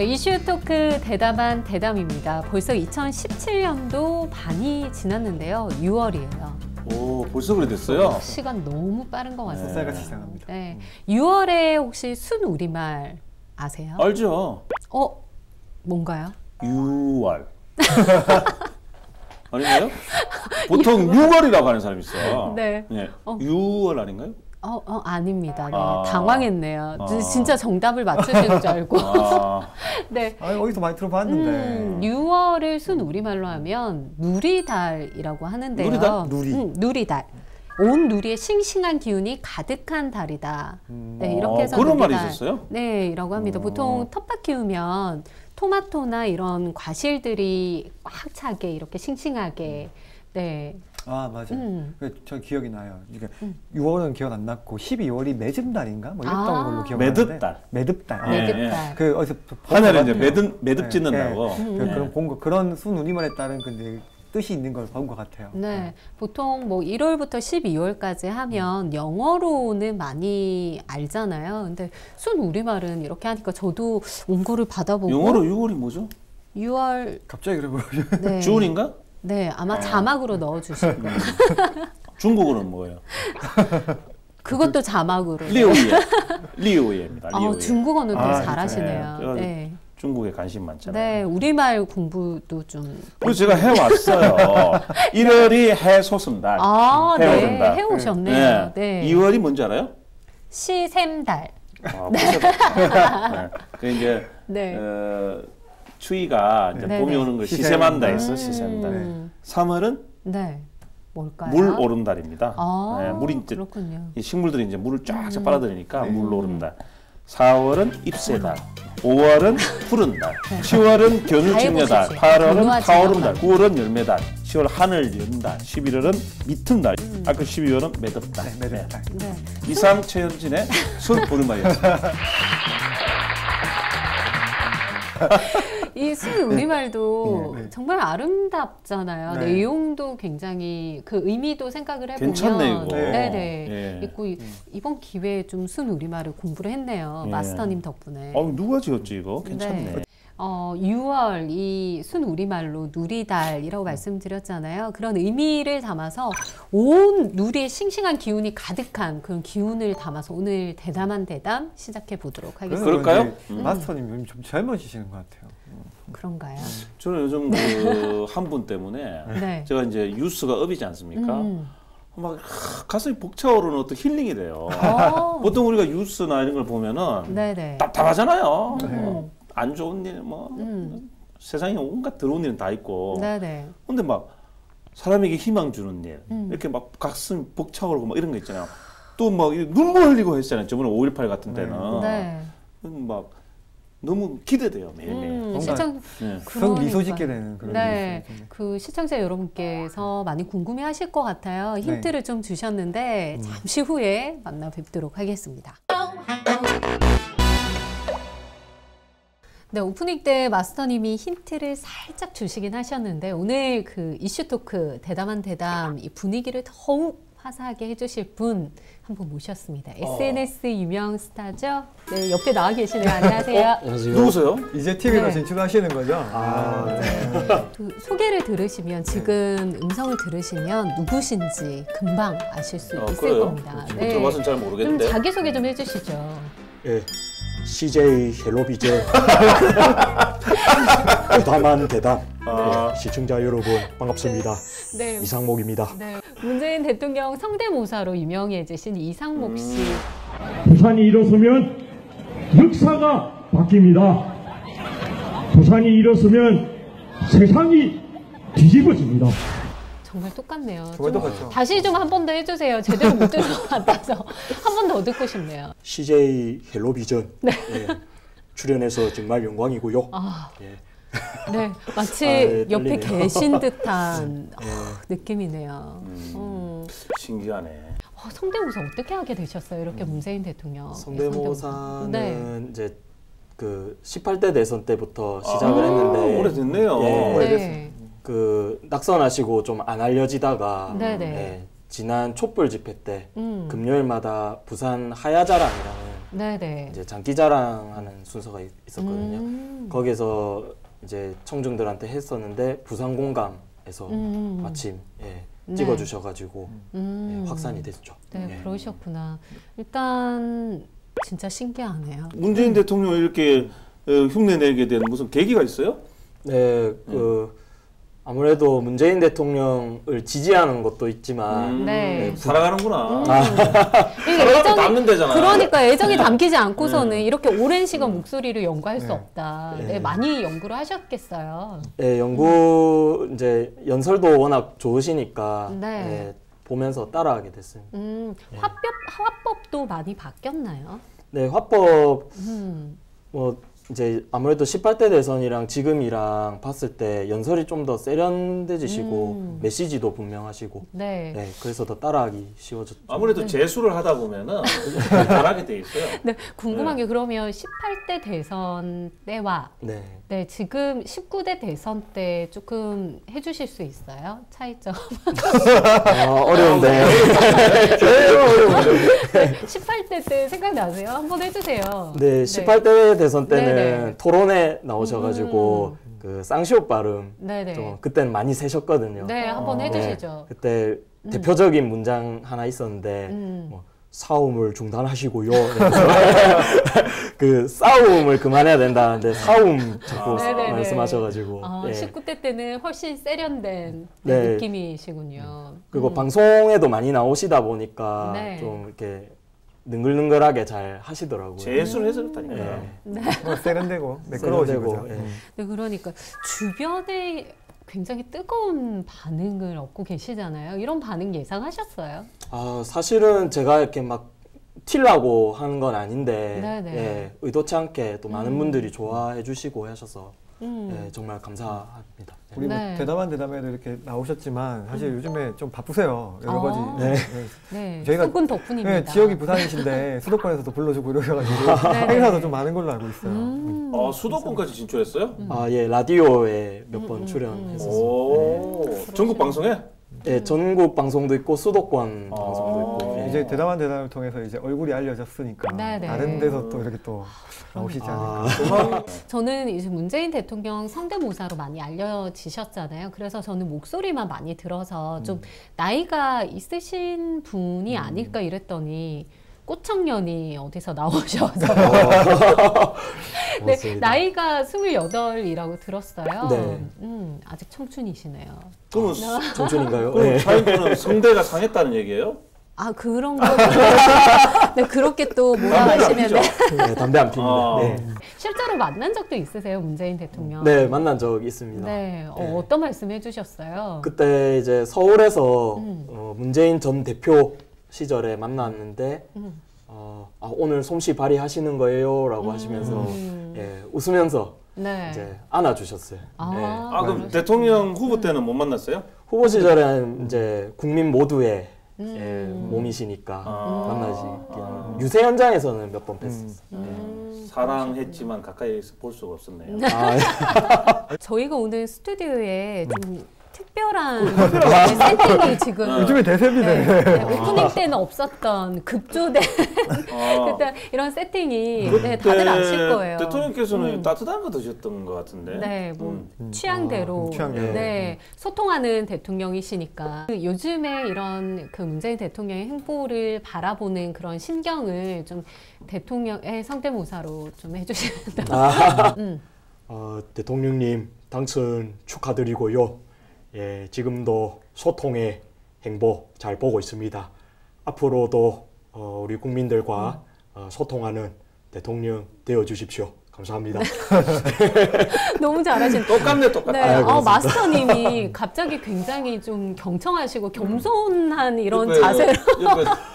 이슈 토크 대담한 대담입니다. 벌써 2017년도 반이 지났는데요. 6월이에요. 오, 벌써 그래 됐어요? 시간 너무 빠른 것 같습니다. 쌀같이 지나갑니다. 네. 6월에 혹시 순우리말 아세요? 알죠. 뭔가요? 6월. 아닌가요? 보통 6월이라고 하는 사람이 있어. 네. 6월 아닌가요? 아닙니다. 네. 당황했네요. 진짜 정답을 맞추시는 줄 알고. 네. 어디서 많이 들어봤는데. 6월을 순 우리말로 하면 누리달이라고 하는데요. 누리달? 누리달. 온 누리에 싱싱한 기운이 가득한 달이다. 네, 이렇게 해서 그런 누리달. 말이 있었어요? 네, 이라고 합니다. 보통 텃밭 키우면 토마토나 이런 과실들이 꽉 차게 이렇게 싱싱하게. 네. 맞아요. 저 기억이 나요. 그러니까 6월은 기억 안 났고 12월이 매듭달인가? 뭐 이랬던 걸로 기억하는데. 매듭달. 매듭달. 매듭달. 그 어디서 하늘에 이제 매듭 짓는다고. 그런 본 거 그런 순우리말에 따른 근데 뜻이 있는 걸 본 것 같아요. 네, 보통 뭐 1월부터 12월까지 하면 영어로는 많이 알잖아요. 근데 순 우리말은 이렇게 하니까 저도 원고를 받아보고 영어로 6월이 뭐죠? 6월 갑자기 그래 보여요. 네. 주운인가? 네, 아마 자막으로 넣어주실 거예요. 중국어는 뭐예요? 그것도 자막으로. 리오예입니다. 중국어는 되게 잘하시네요. 네. 중국에 관심 많잖아요. 네, 우리말 공부도 좀. 그래서 제가 해왔어요. 1월이 해소슴달. 네, 해오셨네요. 네. 2월이 뭔지 알아요? 시샘달. 그 이제 추위가 이제 봄이 오는 걸 시샘한다 해서 시샘달. 3월은 뭘까요? 물 오름달입니다. 물이 이제 그렇군요. 이 식물들이 이제 물을 쫙쫙 빨아들이니까 물 오름달. 4월은 잎새달, 5월은 푸른 달, 10월은 겨울직녀달, 8월은 타오름달, 9월은 열매달, 10월 하늘 연달, 11월은 미튼달, 아까 12월은 매듭달. 매듭달. 이상 최현진의 순 우리말이었습니다. 이 순 우리말도 정말 아름답잖아요. 내용도 굉장히 그 의미도 생각을 해보면 괜찮네요. 네네. 있고 이번 기회에 좀 순 우리말을 공부를 했네요. 마스터님 덕분에. 누가 지었지 이거? 괜찮네. 6월 이 순 우리말로 누리달이라고 말씀드렸잖아요. 그런 의미를 담아서 온 누리에 싱싱한 기운이 가득한 그런 기운을 담아서 오늘 대담한 대담 시작해 보도록 하겠습니다. 그럴까요? 마스터님 요즘 좀 젊어지시는 것 같아요. 그런가요? 저는 요즘 그 한 분 때문에 제가 이제 뉴스가 업이지 않습니까? 막 가슴이 벅차오르는 어떤 힐링이 돼요. 보통 우리가 뉴스나 이런 걸 보면은 답답하잖아요. 안 좋은 일, 세상에 온갖 더러운 일은 다 있고. 근데 막 사람에게 희망 주는 일, 이렇게 막 가슴이 벅차오르고 막 이런 거 있잖아요. 또 막 눈물 흘리고 했잖아요. 저번에 5.18 같은 때는. 막 너무 기대돼요, 매일매일. 미소 짓게 되는 그런. 그 시청자 여러분께서 많이 궁금해 하실 것 같아요. 힌트를 좀 주셨는데 잠시 후에 만나 뵙도록 하겠습니다. 네, 오프닝 때 마스터님이 힌트를 살짝 주시긴 하셨는데 오늘 그 이슈 토크 대담한 대담 이 분위기를 더욱 화사하게 해주실 분 한 분 모셨습니다. SNS 유명 스타죠? 네, 옆에 나와 계시네요. 안녕하세요. 안녕하세요. 누구세요? 이제 TV로 진출하시는 거죠? 그 소개를 들으시면 지금 음성을 들으시면 누구신지 금방 아실 수 있을 겁니다. 들어봐서는 잘 모르겠는데. 좀 자기소개 좀 해주시죠. CJ 헬로비전 대담한 대담 시청자 여러분 반갑습니다. 이상목입니다. 문재인 대통령 성대모사로 유명해지신 이상목 씨. 부산이 일어서면 역사가 바뀝니다. 부산이 일어서면 세상이 뒤집어집니다. 정말 똑같네요. 다시 좀 한 번 더 해주세요. 제대로 못 들은 것 같아서 한 번 더 듣고 싶네요. CJ 헬로비전 출연해서 정말 영광이고요. 마치 옆에 계신 듯한 느낌이네요. 신기하네. 성대모사 어떻게 하게 되셨어요? 이렇게 문재인 대통령. 성대모사는 이제 그 18대 대선 때부터 시작을 했는데 오래됐네요. 그 낙선하시고 좀 안 알려지다가 지난 촛불 집회 때 금요일마다 부산 하야자랑이라는 네네. 이제 장기자랑하는 순서가 있었거든요. 거기서 이제 청중들한테 했었는데 부산공감에서 마침 찍어주셔가지고 확산이 됐죠. 네, 그러셨구나. 일단 진짜 신기하네요. 문재인 대통령 이렇게 흉내내게 된 무슨 계기가 있어요? 네, 아무래도 문재인 대통령을 지지하는 것도 있지만 살아가는구나. 애정이 담는 데잖아. 그러니까 애정이 담기지 않고서는 이렇게 오랜 시간 목소리를 연구할 수 없다. 많이 연구를 하셨겠어요. 네, 연구 이제 연설도 워낙 좋으시니까 보면서 따라하게 됐습니다. 화법도 많이 바뀌었나요? 네, 화법 뭐 이제 아무래도 18대 대선이랑 지금이랑 봤을 때 연설이 좀 더 세련되지시고 메시지도 분명하시고 그래서 더 따라하기 쉬워졌죠. 아무래도 재수를 하다 보면은 잘하게 돼 있어요. 네, 궁금한 게 그러면 18대 대선 때와 지금 19대 대선 때 조금 해주실 수 있어요? 차이점? 어려운데. 18대 때 생각나세요? 한번 해주세요. 네, 18대 대선 때는 토론에 나오셔가지고 그 쌍시옷 발음 좀 그때는 많이 세셨거든요. 네, 한번 해주시죠. 그때 대표적인 문장 하나 있었는데 뭐, 싸움을 중단하시고요. 그 싸움을 그만해야 된다는데 싸움 자꾸 말씀하셔가지고 19대 때는 훨씬 세련된 느낌이시군요. 그리고 방송에도 많이 나오시다 보니까 좀 이렇게 능글능글하게 잘 하시더라고요. 재수를 해서 그렇다니까요. 세련되고 매끄러우신 거죠. 네, 그러니까 주변에 굉장히 뜨거운 반응을 얻고 계시잖아요. 이런 반응 예상하셨어요? 사실은 제가 이렇게 막 튀려고 하는 건 아닌데 의도치 않게 또 많은 분들이 좋아해 주시고 하셔서 정말 감사합니다. 우리 뭐 대담한 대담에도 이렇게 나오셨지만 사실 요즘에 좀 바쁘세요. 여러 가지. 저희가 수도권 덕분입니다. 지역이 부산이신데 수도권에서도 불러주고 이러셔가지고 행사도 좀 많은 걸로 알고 있어요. 수도권까지 진출했어요? 라디오에 몇 번 출연했었어요. 전국 방송에? 네, 전국 방송도 있고 수도권 방송도 있고. 이제 대담한 대담을 통해서 이제 얼굴이 알려졌으니까 다른 데서 또 이렇게 또 나오시지 않을까. 저는 이제 문재인 대통령 성대모사로 많이 알려지셨잖아요. 그래서 저는 목소리만 많이 들어서 좀 나이가 있으신 분이 아닐까 이랬더니 꽃청년이 어디서 나오셔서 나이가 28이라고 들었어요. 아직 청춘이시네요. 그러면 청춘인가요? 그럼 자연분은 성대가 상했다는 얘기예요? 그런 거. 그렇게 또 몰아가시면 담배 안 핍니다. 실제로 만난 적도 있으세요, 문재인 대통령? 네, 만난 적 있습니다. 어떤 말씀 해주셨어요? 그때 이제 서울에서 문재인 전 대표 시절에 만났는데 오늘 솜씨 발휘하시는 거예요? 라고 하시면서 웃으면서 이제 안아주셨어요. 그럼 대통령 후보 때는 못 만났어요? 후보 시절에는 이제 국민 모두의 몸이시니까 만나시긴 유세 현장에서는 몇 번 뵀었어요. 사랑했지만 가까이서 볼 수가 없었네요. 저희가 오늘 스튜디오에 좀 특별한 세팅이 지금 요즘에 대세입니다. 오프닝 때는 없었던 급조된 그때 이런 세팅이 다들 아실 거예요. 대통령께서는 따뜻한 거 드셨던 것 같은데. 취향대로 소통하는 대통령이시니까 요즘에 이런 그 문재인 대통령의 행보를 바라보는 그런 신경을 좀 대통령의 성대모사로 좀 해주신다. 대통령님 당선 축하드리고요. 지금도 소통의 행보 잘 보고 있습니다. 앞으로도 우리 국민들과 소통하는 대통령 되어 주십시오. 감사합니다. 너무 잘하신. 똑같네. 마스터님이 갑자기 굉장히 좀 경청하시고 겸손한 이런 자세로.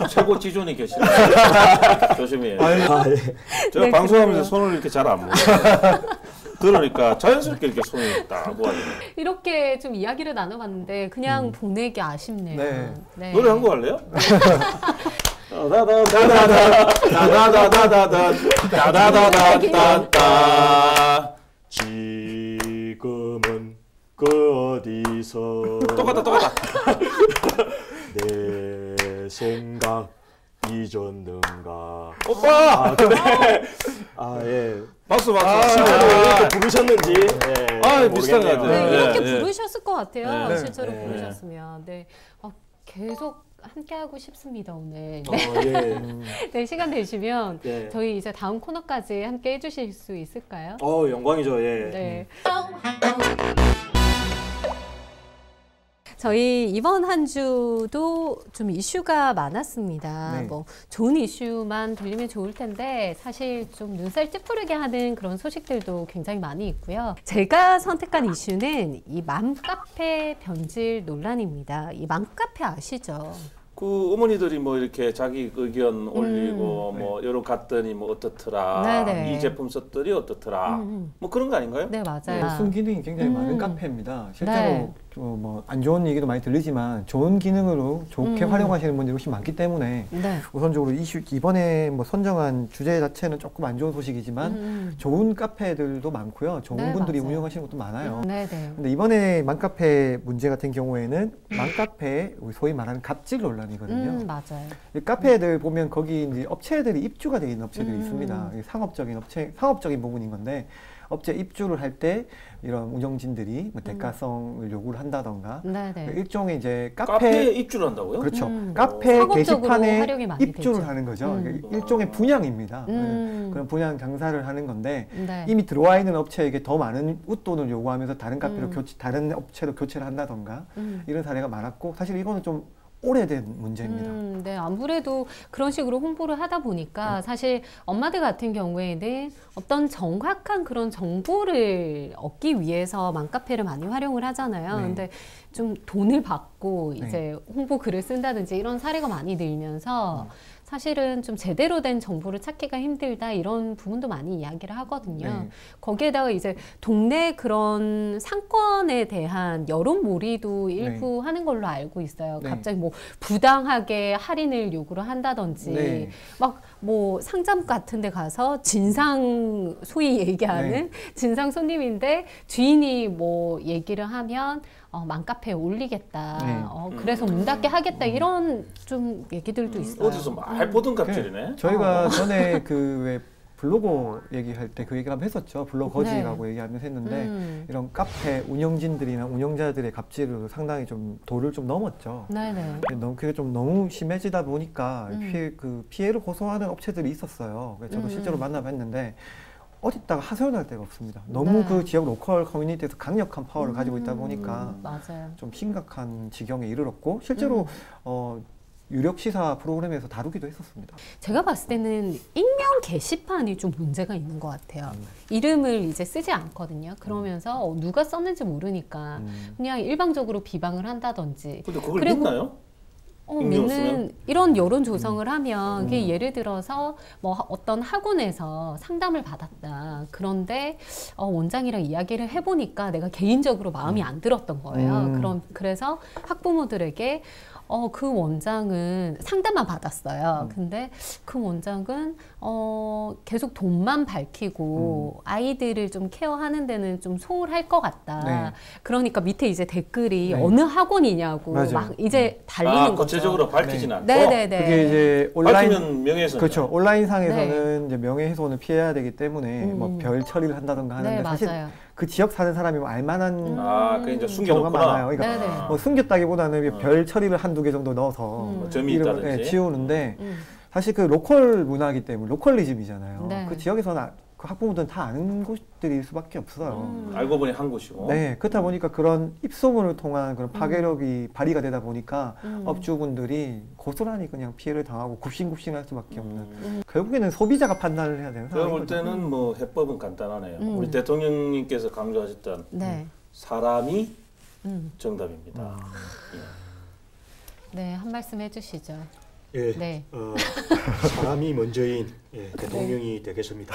최고 지존이 계시네. 조심해요. 제가 방송하면서 손을 이렇게 잘 안 모아요. 그러니까 자연스럽게 이렇게 손이 딱 모아지네. 이렇게 좀 이야기를 나눠봤는데 그냥 보내기 아쉽네요. 노래 한 곡 할래요? 지금은 그 어디서 똑같다 내 생각 잊었는가. 오빠! 아, 근데 예. 박수. 실제로 이렇게 부르셨는지. 예, 비슷한 것 같아요. 네, 이렇게 네. 부르셨을 것 같아요. 네. 실제로 네. 부르셨으면. 네. 계속 함께하고 싶습니다, 오늘. 예. 네, 시간 되시면 예. 저희 이제 다음 코너까지 함께 해주실 수 있을까요? 영광이죠. 예. 네. 저희 이번 한 주도 좀 이슈가 많았습니다. 네. 뭐 좋은 이슈만 들리면 좋을 텐데 사실 좀 눈살 찌푸리게 하는 그런 소식들도 굉장히 많이 있고요. 제가 선택한 이슈는 이 맘카페 변질 논란입니다. 이 맘카페 아시죠? 그 어머니들이 뭐 이렇게 자기 의견 올리고 뭐 이런 갔더니 뭐 어떻더라, 네네. 이 제품 썼더니 어떻더라, 뭐 그런 거 아닌가요? 네, 맞아요. 순기능이 굉장히 많은 카페입니다. 실제로 뭐 안 좋은 얘기도 많이 들리지만 좋은 기능으로 좋게 활용하시는 분들이 훨씬 많기 때문에 네. 우선적으로 이번에 뭐 선정한 주제 자체는 조금 안 좋은 소식이지만 좋은 카페들도 많고요. 좋은 네, 분들이 맞아요. 운영하시는 것도 많아요. 네. 근데 이번에 맘카페 문제 같은 경우에는 맘카페 우리 소위 말하는 갑질 논란이거든요. 맞아요. 이 카페들 보면 거기 이제 업체들이 입주가 되어 있는 업체들이 있습니다. 상업적인 부분인 건데 업체 입주를 할 때 이런 운영진들이 뭐 대가성을 요구를 한다던가 네네. 일종의 이제 카페에 입주를 한다고요? 그렇죠. 카페 상업적으로 게시판에 활용이 많이 입주를 되죠. 하는 거죠. 일종의 분양입니다. 그런 분양 장사를 하는 건데 네. 이미 들어와 있는 업체에게 더 많은 웃돈을 요구하면서 다른 카페로 다른 업체로 교체를 한다던가 이런 사례가 많았고 사실 이거는 좀 오래된 문제입니다. 네, 아무래도 그런 식으로 홍보를 하다 보니까 사실 엄마들 같은 경우에는 어떤 정확한 그런 정보를 얻기 위해서 맘카페를 많이 활용을 하잖아요. 네. 근데 좀 돈을 받고 이제 홍보 글을 쓴다든지 이런 사례가 많이 늘면서 사실은 좀 제대로 된 정보를 찾기가 힘들다 이런 부분도 많이 이야기를 하거든요. 네. 거기에다가 이제 동네 그런 상권에 대한 여론몰이도 일부 하는 걸로 알고 있어요. 네. 갑자기 뭐 부당하게 할인을 요구를 한다든지 네. 막 뭐 상점 같은 데 가서 진상 소위 얘기하는 진상 손님인데 주인이 뭐 얘기를 하면 맘카페에 올리겠다. 그래서 문 닫게 하겠다. 이런 좀 얘기들도 있어요. 어디서 말 보던 갑질이네. 저희가 전에 그 왜 블로거 얘기할 때 그 얘기를 한번 했었죠. 블로거지라고 얘기하면서 했는데 이런 카페 운영진들이나 운영자들의 갑질을 상당히 좀 도를 좀 넘었죠. 네네. 그게 좀 너무 심해지다 보니까 피해를 호소하는 업체들이 있었어요. 그래서 저도 실제로 만나봤는데 어디다가 하소연할 데가 없습니다. 너무 그 지역 로컬 커뮤니티에서 강력한 파워를 가지고 있다 보니까 맞아요. 좀 심각한 지경에 이르렀고 실제로 유력 시사 프로그램에서 다루기도 했었습니다. 제가 봤을 때는 익명 게시판이 좀 문제가 있는 것 같아요. 이름을 이제 쓰지 않거든요. 그러면서 누가 썼는지 모르니까 그냥 일방적으로 비방을 한다든지. 근데 그걸 믿나요? 믿는 이런 여론 조성을 하면 그게 예를 들어서 뭐 어떤 학원에서 상담을 받았다. 그런데 원장이랑 이야기를 해보니까 내가 개인적으로 마음이 안 들었던 거예요. 그래서 학부모들에게 그 원장은 상담만 받았어요. 근데 그 원장은 계속 돈만 밝히고 아이들을 좀 케어하는 데는 좀 소홀할 것 같다. 네. 그러니까 밑에 이제 댓글이 어느 학원이냐고 맞아요. 막 이제 달리는 거죠. 구체적으로 밝히지는 않고. 네네네. 그게 이제 온라인 밝히면 명예훼손. 그렇죠. 온라인상에서는 이제 명예훼손을 피해야 되기 때문에 뭐 별 처리를 한다던가 하는데 사실 맞아요. 그 지역 사는 사람이 뭐 알만한 그 이제 경우가 숨겨놓구나. 많아요. 그러니까 뭐 숨겼다기보다는 별 처리를 한두 개 정도 넣어서 점이 이름을 있다든지. 지우는데 사실 그 로컬 문화이기 때문에 로컬리즘이잖아요. 네. 그 지역에서는 그 학부모들은 다 아는 곳들일 수밖에 없어요. 알고 보니 한 곳이고. 네, 그렇다 보니까 그런 입소문을 통한 그런 파괴력이 발휘가 되다 보니까 업주분들이 고스란히 그냥 피해를 당하고 굽신굽신할 수밖에 없는. 결국에는 소비자가 판단을 해야 되는 제가 상황인 볼 거죠. 때는 뭐 해법은 간단하네요. 우리 대통령님께서 강조하셨던 사람이 정답입니다. 네, 한 말씀 해주시죠. 예, 네. 사람이 먼저인 대통령이 되겠습니다.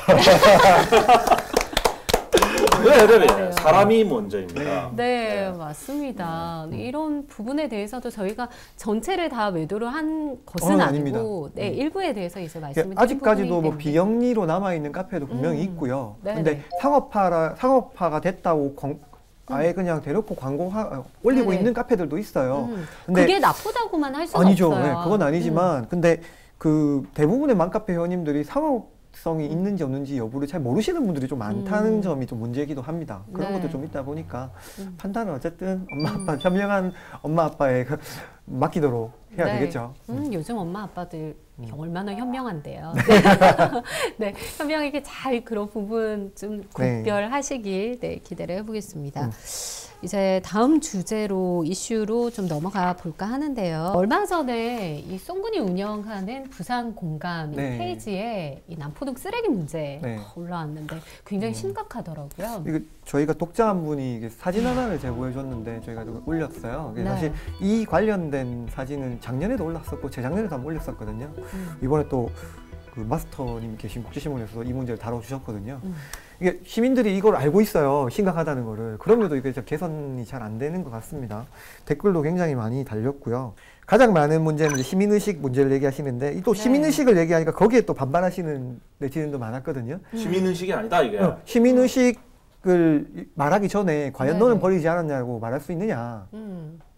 네, 사람이 먼저입니다. 네, 맞습니다. 이런 부분에 대해서도 저희가 전체를 다 외도를 한 것은 아닙니다. 아니고, 네, 일부에 대해서 이제 말씀을 드린 아직까지도 부분이기 뭐 때문에. 비영리로 남아 있는 카페도 분명히 있고요. 네, 근데 네. 상업화가 됐다고 아예 그냥 대놓고 올리고 네네. 있는 카페들도 있어요. 근데 그게 나쁘다고만 할 수는 아니죠. 없어요. 네, 그건 아니지만 근데 그 대부분의 맘카페 회원님들이 상업성이 있는지 없는지 여부를 잘 모르시는 분들이 좀 많다는 점이 좀 문제이기도 합니다. 그런 것도 좀 있다 보니까 판단은 어쨌든 엄마 아빠 현명한 엄마 아빠에 맡기도록 해야 되겠죠. 요즘 엄마 아빠들 얼마나 현명한데요. 네, 현명하게 잘 그런 부분 좀 구별하시길 기대를 해보겠습니다. 이제 다음 주제로 이슈로 좀 넘어가 볼까 하는데요. 얼마 전에 이 송군이 운영하는 부산 공감 페이지에 이 남포동 쓰레기 문제 올라왔는데 굉장히 심각하더라고요. 이거 저희가 독자 한 분이 사진 하나를 제보해 줬는데 저희가 올렸어요. 사실 이 관련된 사진은 작년에도 올랐었고 재작년에도 한번 올렸었거든요. 이번에 또 그 마스터님 계신 국제신문에서 이 문제를 다뤄주셨거든요. 이게 시민들이 이걸 알고 있어요. 심각하다는 거를. 그럼에도 이게 개선이 잘 안 되는 것 같습니다. 댓글도 굉장히 많이 달렸고요. 가장 많은 문제는 시민의식 문제를 얘기하시는데 또 시민의식을 얘기하니까 거기에 또 반발하시는 네티즌도 많았거든요. 시민의식이 아니다 이게. 시민의식을 말하기 전에 과연 너는 버리지 않았냐고 말할 수 있느냐.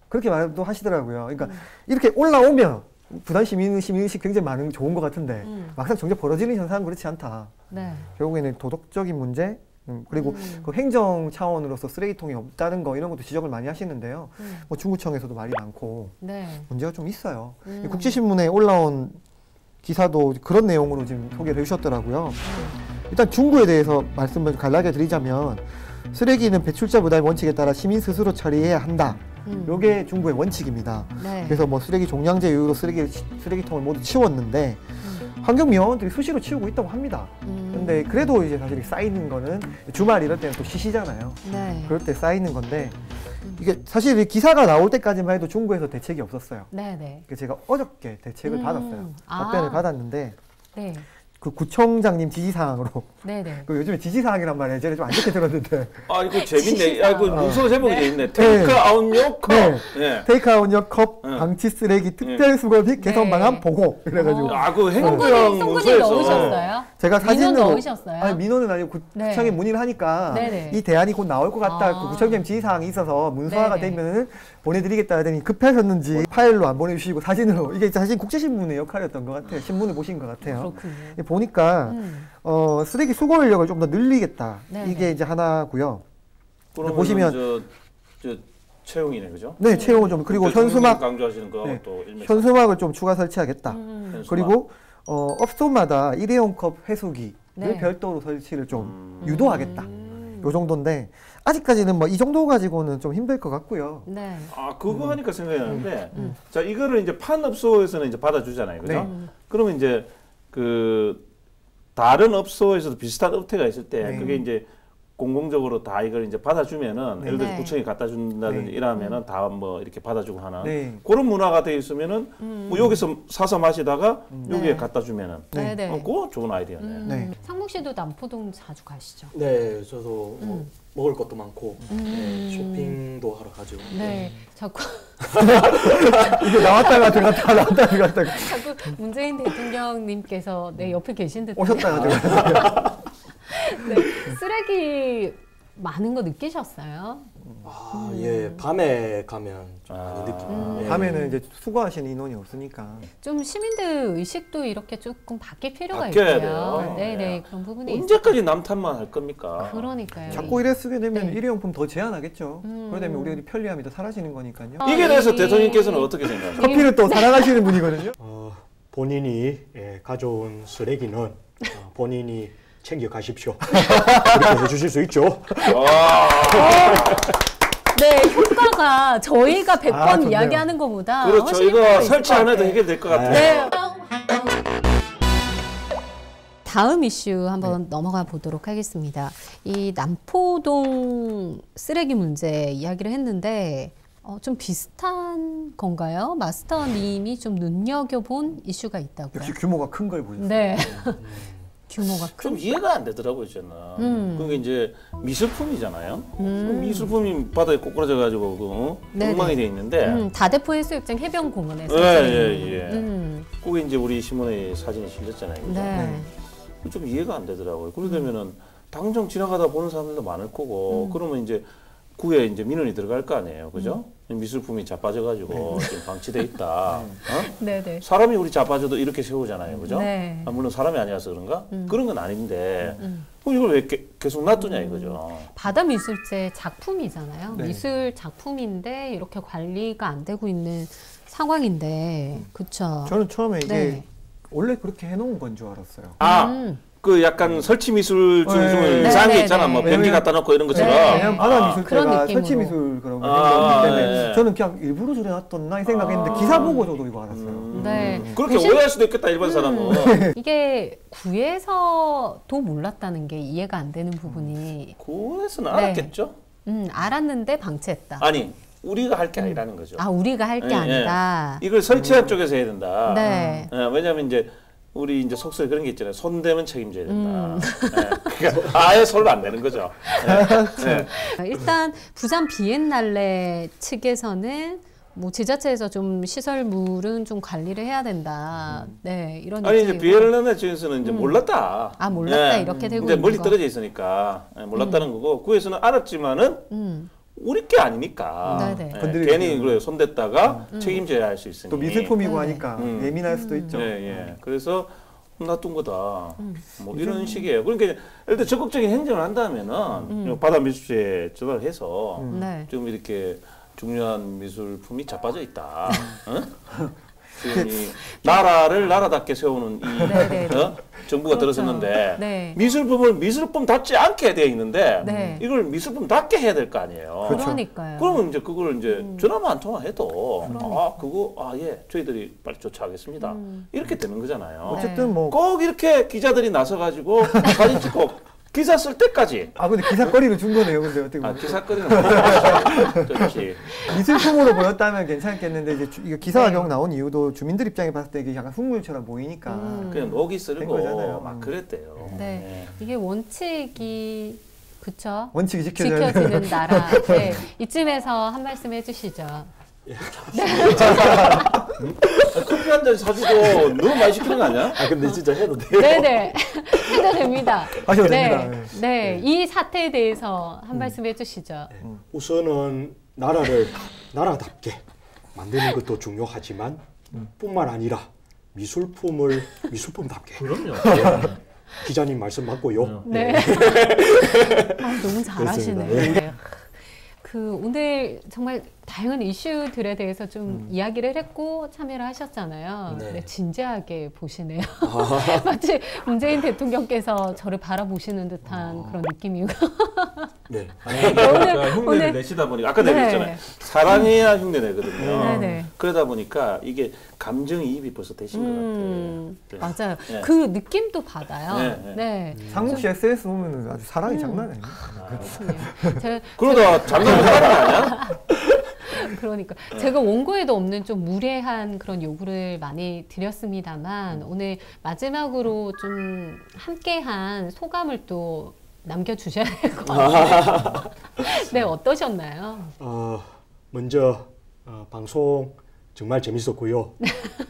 그렇게 말도 하시더라고요. 그러니까 이렇게 올라오면 부산 시민의식 굉장히 많은 좋은 것 같은데 막상 정작 벌어지는 현상은 그렇지 않다. 결국에는 도덕적인 문제 그리고 그 행정 차원으로서 쓰레기통이 없다는 거 이런 것도 지적을 많이 하시는데요. 뭐 중구청에서도 말이 많고 문제가 좀 있어요. 국제신문에 올라온 기사도 그런 내용으로 지금 소개를 해주셨더라고요. 일단 중구에 대해서 말씀을 간략하게 드리자면 쓰레기는 배출자 부담 원칙에 따라 시민 스스로 처리해야 한다. 요게 중구의 원칙입니다. 그래서 뭐 쓰레기 종량제 이후로 쓰레기통을 모두 치웠는데 환경미화원들이 수시로 치우고 있다고 합니다. 근데 그래도 이제 사실 쌓이는 거는 주말 이럴 때는 또 쉬시잖아요. 그럴 때 쌓이는 건데 이게 사실 기사가 나올 때까지만 해도 중구에서 대책이 없었어요. 그래서 제가 어저께 대책을 받았어요. 답변을 받았는데 그 구청장님 지시사항으로. 그 요즘에 지시사항이란 말 예전에 좀 안 좋게 들었는데. 아 이거 재밌네. 아 이거 문서 제목이 재밌네. 테이크아웃용 컵. 테이크아웃용 컵 방치 쓰레기 특별 수거 및 개선 방안 보고. 이래가지고. 아 그 행정 문서에서. 넣으셨어요? 제가 사진으로. 민원 넣으셨어요? 아니 민원은 아니고 구청에 문의를 하니까 이 대안이 곧 나올 것 같다. 그 구청장 지시사항이 있어서 문서화가 되면은 보내드리겠다 하더니 급하셨는지 파일로 안 보내주시고 사진으로. 이게 사실 국제신문의 역할이었던 것 같아요. 신문을 보신 것 같아요. 그렇군요. 보니까 쓰레기 수거 인력을 좀 더 늘리겠다. 이게 이제 하나고요. 보시면 저 채용이네, 그죠? 네, 채용을 좀 그리고 현수막 강조하시는 거 또 현수막을 좀 추가 설치하겠다. 그리고 업소마다 일회용 컵 회수기를 별도로 설치를 좀 유도하겠다. 요 정도인데 아직까지는 뭐 이 정도 가지고는 좀 힘들 것 같고요. 아 그거 하니까 생각이 나는데 자 이거를 이제 판업소에서는 이제 받아주잖아요, 그죠? 그러면 이제 그 다른 업소에서도 비슷한 업태가 있을 때 그게 이제 공공적으로 다 이걸 이제 받아주면은 예를 들어서 구청이 갖다 준다든지 이러면은 다 뭐 이렇게 받아주고 하는 그런 문화가 돼 있으면은 뭐 여기서 사서 마시다가 여기에 갖다 주면은 그거 좋은 아이디어네. 상국 씨도 남포동 자주 가시죠? 네, 저도 먹을 것도 많고 쇼핑도 하러 가죠. 자꾸 이게 나왔다가 들어갔다가 나왔다가 들어갔다가 자꾸 문재인 대통령님께서 내 옆에 계신 듯 오셨다가 쓰레기 많은 거 느끼셨어요? 예, 밤에 가면 좀 많이 느끼고. 밤에는 이제 수거하시는 인원이 없으니까. 좀 시민들 의식도 이렇게 조금 바뀔 필요가 바뀌어야 있고요. 돼요. 그런 부분이 언제까지 남탓만 할 겁니까? 그러니까요. 자꾸 이래 쓰게 되면 일회용품 더 제한하겠죠. 그러다 보면 우리 편리함이 더 사라지는 거니까요. 이게 대해서 대통령께서는 어떻게 생각하세요? 커피를 또 사랑하시는 분이거든요. 본인이 가져온 쓰레기는 본인이 챙겨 가십시오. 그렇게 해주실 수 있죠. 네, 효과가 저희가 100번 이야기하는 것보다 그렇죠. 이거 설치 안 해도 해결될 것 같아요. 다음 이슈 한번 넘어가 보도록 하겠습니다. 이 남포동 쓰레기 문제 이야기를 했는데 좀 비슷한 건가요? 마스터님이 좀 눈여겨본 이슈가 있다고요? 역시 규모가 큰 걸 보셨어요. 네. 규모가 큰. 좀 이해가 안 되더라고요, 저는. 그게 이제 미술품이잖아요. 미술품이 바다에 꼬꾸라져 가지고 엉망이 돼 있는데. 다대포 해수욕장 해변공원에서. 그게 이제 우리 신문에 사진이 실렸잖아요. 그죠? 좀 이해가 안 되더라고요. 그러게 되면은 당장 지나가다 보는 사람들도 많을 거고, 그러면 이제 구에 이제 민원이 들어갈 거 아니에요, 그죠? 미술품이 자빠져가지고 지금 방치돼 있다. 어? 네네. 사람이 우리 자빠져도 이렇게 세우잖아요, 그죠? 네. 물론 사람이 아니라서 그런가? 그런 건 아닌데 이걸 왜 계속 놔두냐 이거죠. 바다미술제 작품이잖아요. 네. 미술 작품인데 이렇게 관리가 안 되고 있는 상황인데, 그렇죠? 저는 처음에 이게 네. 원래 그렇게 해놓은 건 줄 알았어요. 그 약간 설치 미술 중 네. 이상한 게 네, 있잖아. 네. 뭐 변기 갖다 놓고 이런 것처럼. 네. 왜냐면 바다 그런 미술제가 느낌으로. 설치 미술 그런 거 때문에 네. 저는 그냥 일부러 저래 놨었나 이 생각했는데 기사 보고 저도 이거 알았어요. 네. 그렇게 오해할 수도 있겠다, 일반 사람은. 이게 구에서도 몰랐다는 게 이해가 안 되는 부분이. 구에서는 네. 알았겠죠? 알았는데 방치했다. 아니, 우리가 할 게 아니라는 거죠. 아, 우리가 할 게 예, 아니다. 이걸 설치한 쪽에서 해야 된다. 네. 왜냐하면 이제 우리 이제 속설에 그런 게 있잖아요. 손 대면 책임져야 된다. 그러니까 아예 손을 안 내는 거죠. 일단 부산 비엔날레 측에서는 뭐 지자체에서 좀 시설물은 좀 관리를 해야 된다. 네, 이런 아니 이제 입장이고. 비엔날레 쪽에서는 이제 몰랐다. 아, 몰랐다 이렇게 되고 이제 있는 멀리 거. 떨어져 있으니까 몰랐다는 거고 구에서는 알았지만은 우리 게 아니니까 네네. 괜히 그래 손댔다가 책임져야 할 수 있으니 또 미술품이고 네네. 하니까 예민할 수도 있죠. 예. 그래서 놔둔 거다. 뭐 이런 식이에요. 그러니까 예를 들어 적극적인 행정을 한다면은 바다 미술제에 전화를 해서 네. 좀 이렇게 중요한 미술품이 자빠져 있다. 지금 이 나라를 나라답게 세우는 이 정부가 그렇죠. 들어섰는데 네. 미술품을 미술품답지 않게 되어 있는데 네. 이걸 미술품답게 해야 될 거 아니에요. 그러니까요. 그러면 이제 그걸 이제 전화만 한 통화해도 예 저희들이 빨리 조처하겠습니다. 이렇게 되는 거잖아요. 어쨌든 뭐 꼭 이렇게 기자들이 나서가지고 사진 찍고 기사 쓸 때까지. 근데 기사거리를 준 거네요. 근데 어떻게 보면. 기사거리는 좋지. 미술품으로 보였다면 괜찮겠는데 이제 이거 기사가 결국 나온 이유도 주민들 입장에 봤을 때 이게 약간 흉물처럼 보이니까 그냥 녹이 된 쓰고 거잖아요. 막 그랬대요. 네. 이게 원칙이 그쵸? 원칙이 지켜져야 지켜지는 나라. 네. 이쯤에서 한 말씀 해주시죠. 커피 한 잔 사주고 너무 많이 시키는 거 아니야? 근데 진짜 해도 돼요? 네네. 해도 됩니다. 하셔도 네. 됩니다. 네. 이 사태에 대해서 한 말씀 해주시죠. 우선은 나라를 나라답게 만드는 것도 중요하지만 뿐만 아니라 미술품답게. 그럼요. 기자님 말씀 맞고요. 네. 너무 잘하시네요. 네. 오늘 정말 다양한 이슈들에 대해서 좀 이야기를 했고 참여를 하셨잖아요. 네, 진지하게 보시네요. 마치 문재인 대통령께서 저를 바라보시는 듯한 그런 느낌이고. 네. 그러니까 흉내를 내시다 보니까 아까 내가 했잖아요. 사랑해야 흉내 내거든요. 네네. 그러다 보니까 이게 감정이입이 벌써 되신 것 같아요. 맞아요. 네. 그 느낌도 받아요. 네. 상국 씨 SNS 보면 아주 사랑이 장난 아니에요. 그러다 장난을 하는 거 아니야? 그러니까 제가 원고에도 없는 좀 무례한 그런 요구를 많이 드렸습니다만 오늘 마지막으로 좀 함께한 소감을 또 남겨주셔야 될 것 같아요. 네, 어떠셨나요? 먼저 방송 정말 재밌었고요.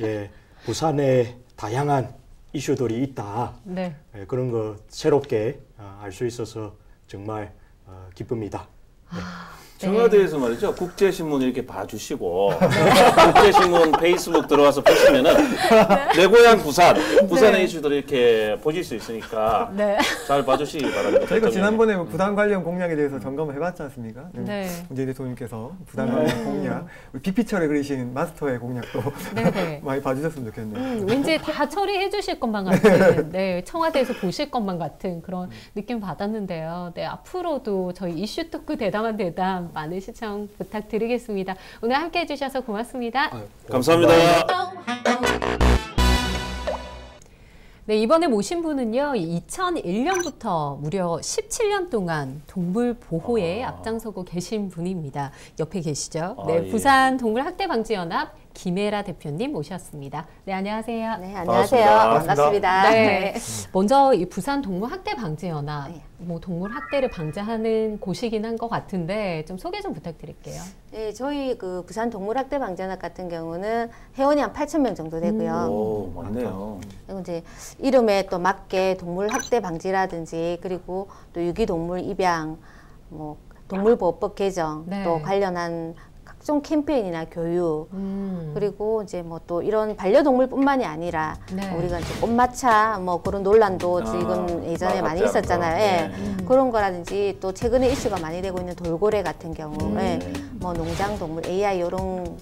예, 부산에 다양한 이슈들이 있다. 네. 예, 그런 거 새롭게 알 수 있어서 정말 기쁩니다. 네. 청와대에서 말이죠. 국제신문 이렇게 봐주시고 국제신문 페이스북 들어가서 보시면은 내 고향 부산의 이슈들을 이렇게 보실 수 있으니까 잘 봐주시기 바랍니다. 저희가 지난번에 부산 관련 공약에 대해서 점검을 해봤지 않습니까? 네. 문재인 대통령께서 부산 관련 공약, 우리 비피철에 그리신 마스터의 공약도 많이 봐주셨으면 좋겠네요. 왠지 다 처리해 주실 것만 같은, 네, 청와대에서 보실 것만 같은 그런 느낌 받았는데요. 네, 앞으로도 저희 이슈 토크 대담한 대담 많은 시청 부탁드리겠습니다. 오늘 함께 해주셔서 고맙습니다. 감사합니다. 네, 이번에 모신 분은요, 2001년부터 무려 17년 동안 동물 보호에 앞장서고 계신 분입니다. 옆에 계시죠? 네, 부산 동물학대방지연합 김혜라 대표님 모셨습니다. 네, 안녕하세요. 네, 안녕하세요. 반갑습니다. 네. 먼저 이 부산 동물학대방지연합, 뭐 동물학대를 방지하는 곳이긴 한 것 같은데 좀 소개 좀 부탁드릴게요. 네, 저희 그 부산 동물학대방지연합 같은 경우는 회원이 한 8,000명 정도 되고요. 오, 맞네요. 그리고 이제 이름에 또 맞게 동물학대 방지라든지 그리고 또 유기동물 입양, 뭐 동물보호법 개정, 네. 또 관련한 각종 캠페인이나 교육, 그리고 이제 뭐 또 이런 반려동물뿐만이 아니라 네. 우리가 이제 꽃마차 뭐 그런 논란도 지금 예전에 많이 있었잖아요. 네. 그런 거라든지 또 최근에 이슈가 많이 되고 있는 돌고래 같은 경우에 뭐 농장동물, AI 이런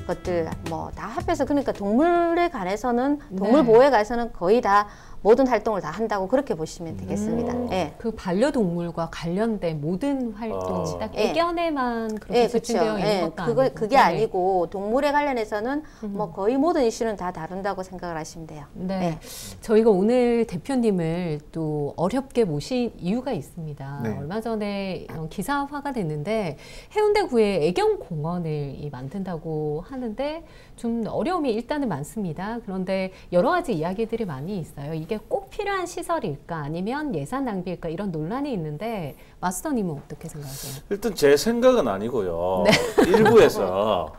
것들 뭐 다 합해서 그러니까 동물에 관해서는 동물 보호에 관해서는 거의 다 모든 활동을 다 한다고 그렇게 보시면 되겠습니다. 예. 그 반려동물과 관련된 모든 활동이 딱 예. 애견에만 그렇게 집중되어 있는 것도 아니고. 그게 아니고 동물에 관련해서는 뭐 거의 모든 이슈는 다 다룬다고 생각을 하시면 돼요. 네. 네. 저희가 오늘 대표님을 또 어렵게 모신 이유가 있습니다. 네. 얼마 전에 기사화가 됐는데 해운대구에 애견공원을 만든다고 하는데 좀 어려움이 일단은 많습니다. 그런데 여러 가지 이야기들이 많이 있어요. 이게 꼭 필요한 시설일까 아니면 예산 낭비일까 이런 논란이 있는데 마스터님은 어떻게 생각하세요? 일단 제 생각은 아니고요. 네. 일부에서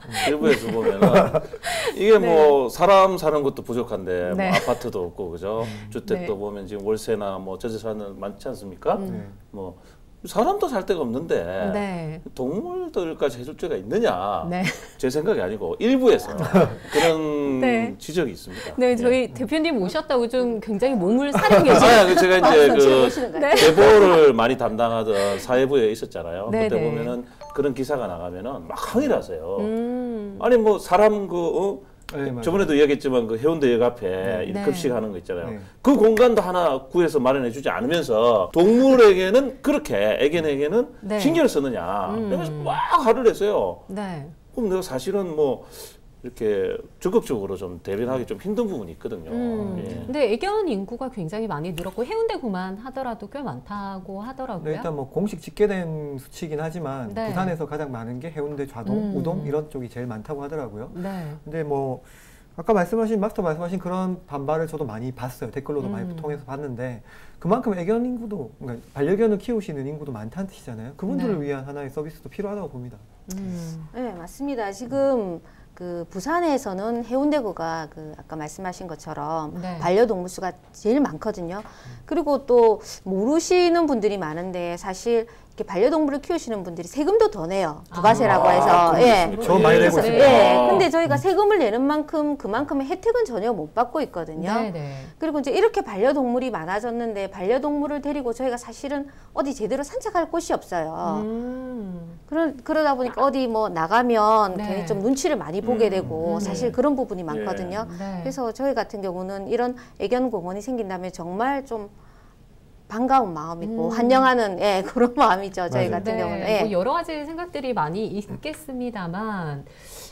보면은 이게 뭐 사람 사는 것도 부족한데 네. 뭐 아파트도 없고 그죠? 주택도 네. 보면 지금 월세나 뭐 저세 사는 많지 않습니까? 뭐 사람도 살 데가 없는데 네. 동물들까지 해줄 데가 있느냐? 네. 제 생각이 아니고 일부에서 그런 네. 지적이 있습니다. 네, 저희 대표님 오셨다고 좀 굉장히 몸을 사리고 계시네요. 제가 이제 그 네. 제보를 많이 담당하던 사회부에 있었잖아요. 네, 그때 네. 보면은 그런 기사가 나가면은 막 항의를 하세요. 아니 뭐 사람 네, 저번에도 이야기했지만 그 해운대역 앞에 네. 급식하는 거 있잖아요. 네. 그 공간도 하나 구해서 마련해주지 않으면서 동물에게는 그렇게 애견에게는 네. 신경을 쓰느냐. 그래서 막 화를 냈어요. 네. 그럼 내가 사실은 뭐 이렇게 적극적으로 좀 대변하기 좀 힘든 부분이 있거든요. 예. 근데 애견 인구가 굉장히 많이 늘었고 해운대구만 하더라도 꽤 많다고 하더라고요. 네, 일단 뭐 공식 집계된 수치이긴 하지만 네. 부산에서 가장 많은 게 해운대, 좌동, 우동 이런 쪽이 제일 많다고 하더라고요. 네. 근데 뭐 아까 마스터 말씀하신 그런 반발을 저도 많이 봤어요. 댓글로도 많이 통해서 봤는데 그만큼 애견 인구도 그러니까 반려견을 키우시는 인구도 많다는 뜻이잖아요. 그분들을 네. 위한 하나의 서비스도 필요하다고 봅니다. 네, 맞습니다. 지금 그 부산에서는 해운대구가 그 아까 말씀하신 것처럼 네. 반려동물 수가 제일 많거든요. 그리고 또 모르시는 분들이 많은데 사실 이렇게 반려동물을 키우시는 분들이 세금도 더 내요. 부가세라고 해서. 예. 저 많이 내고 있습니다. 예. 근데 저희가 세금을 내는 만큼 그만큼의 혜택은 전혀 못 받고 있거든요. 네네. 그리고 이제 이렇게 반려동물이 많아졌는데 반려동물을 데리고 저희가 사실은 어디 제대로 산책할 곳이 없어요. 그러다 보니까 어디 뭐 나가면 네. 괜히 좀 눈치를 많이 보게 되고 사실 그런 부분이 많거든요. 네. 그래서 저희 같은 경우는 이런 애견공원이 생긴다면 정말 좀 반가운 마음이고 환영하는 예, 그런 마음이죠. 저희 같은 네, 경우는. 예. 뭐 여러 가지 생각들이 많이 있겠습니다만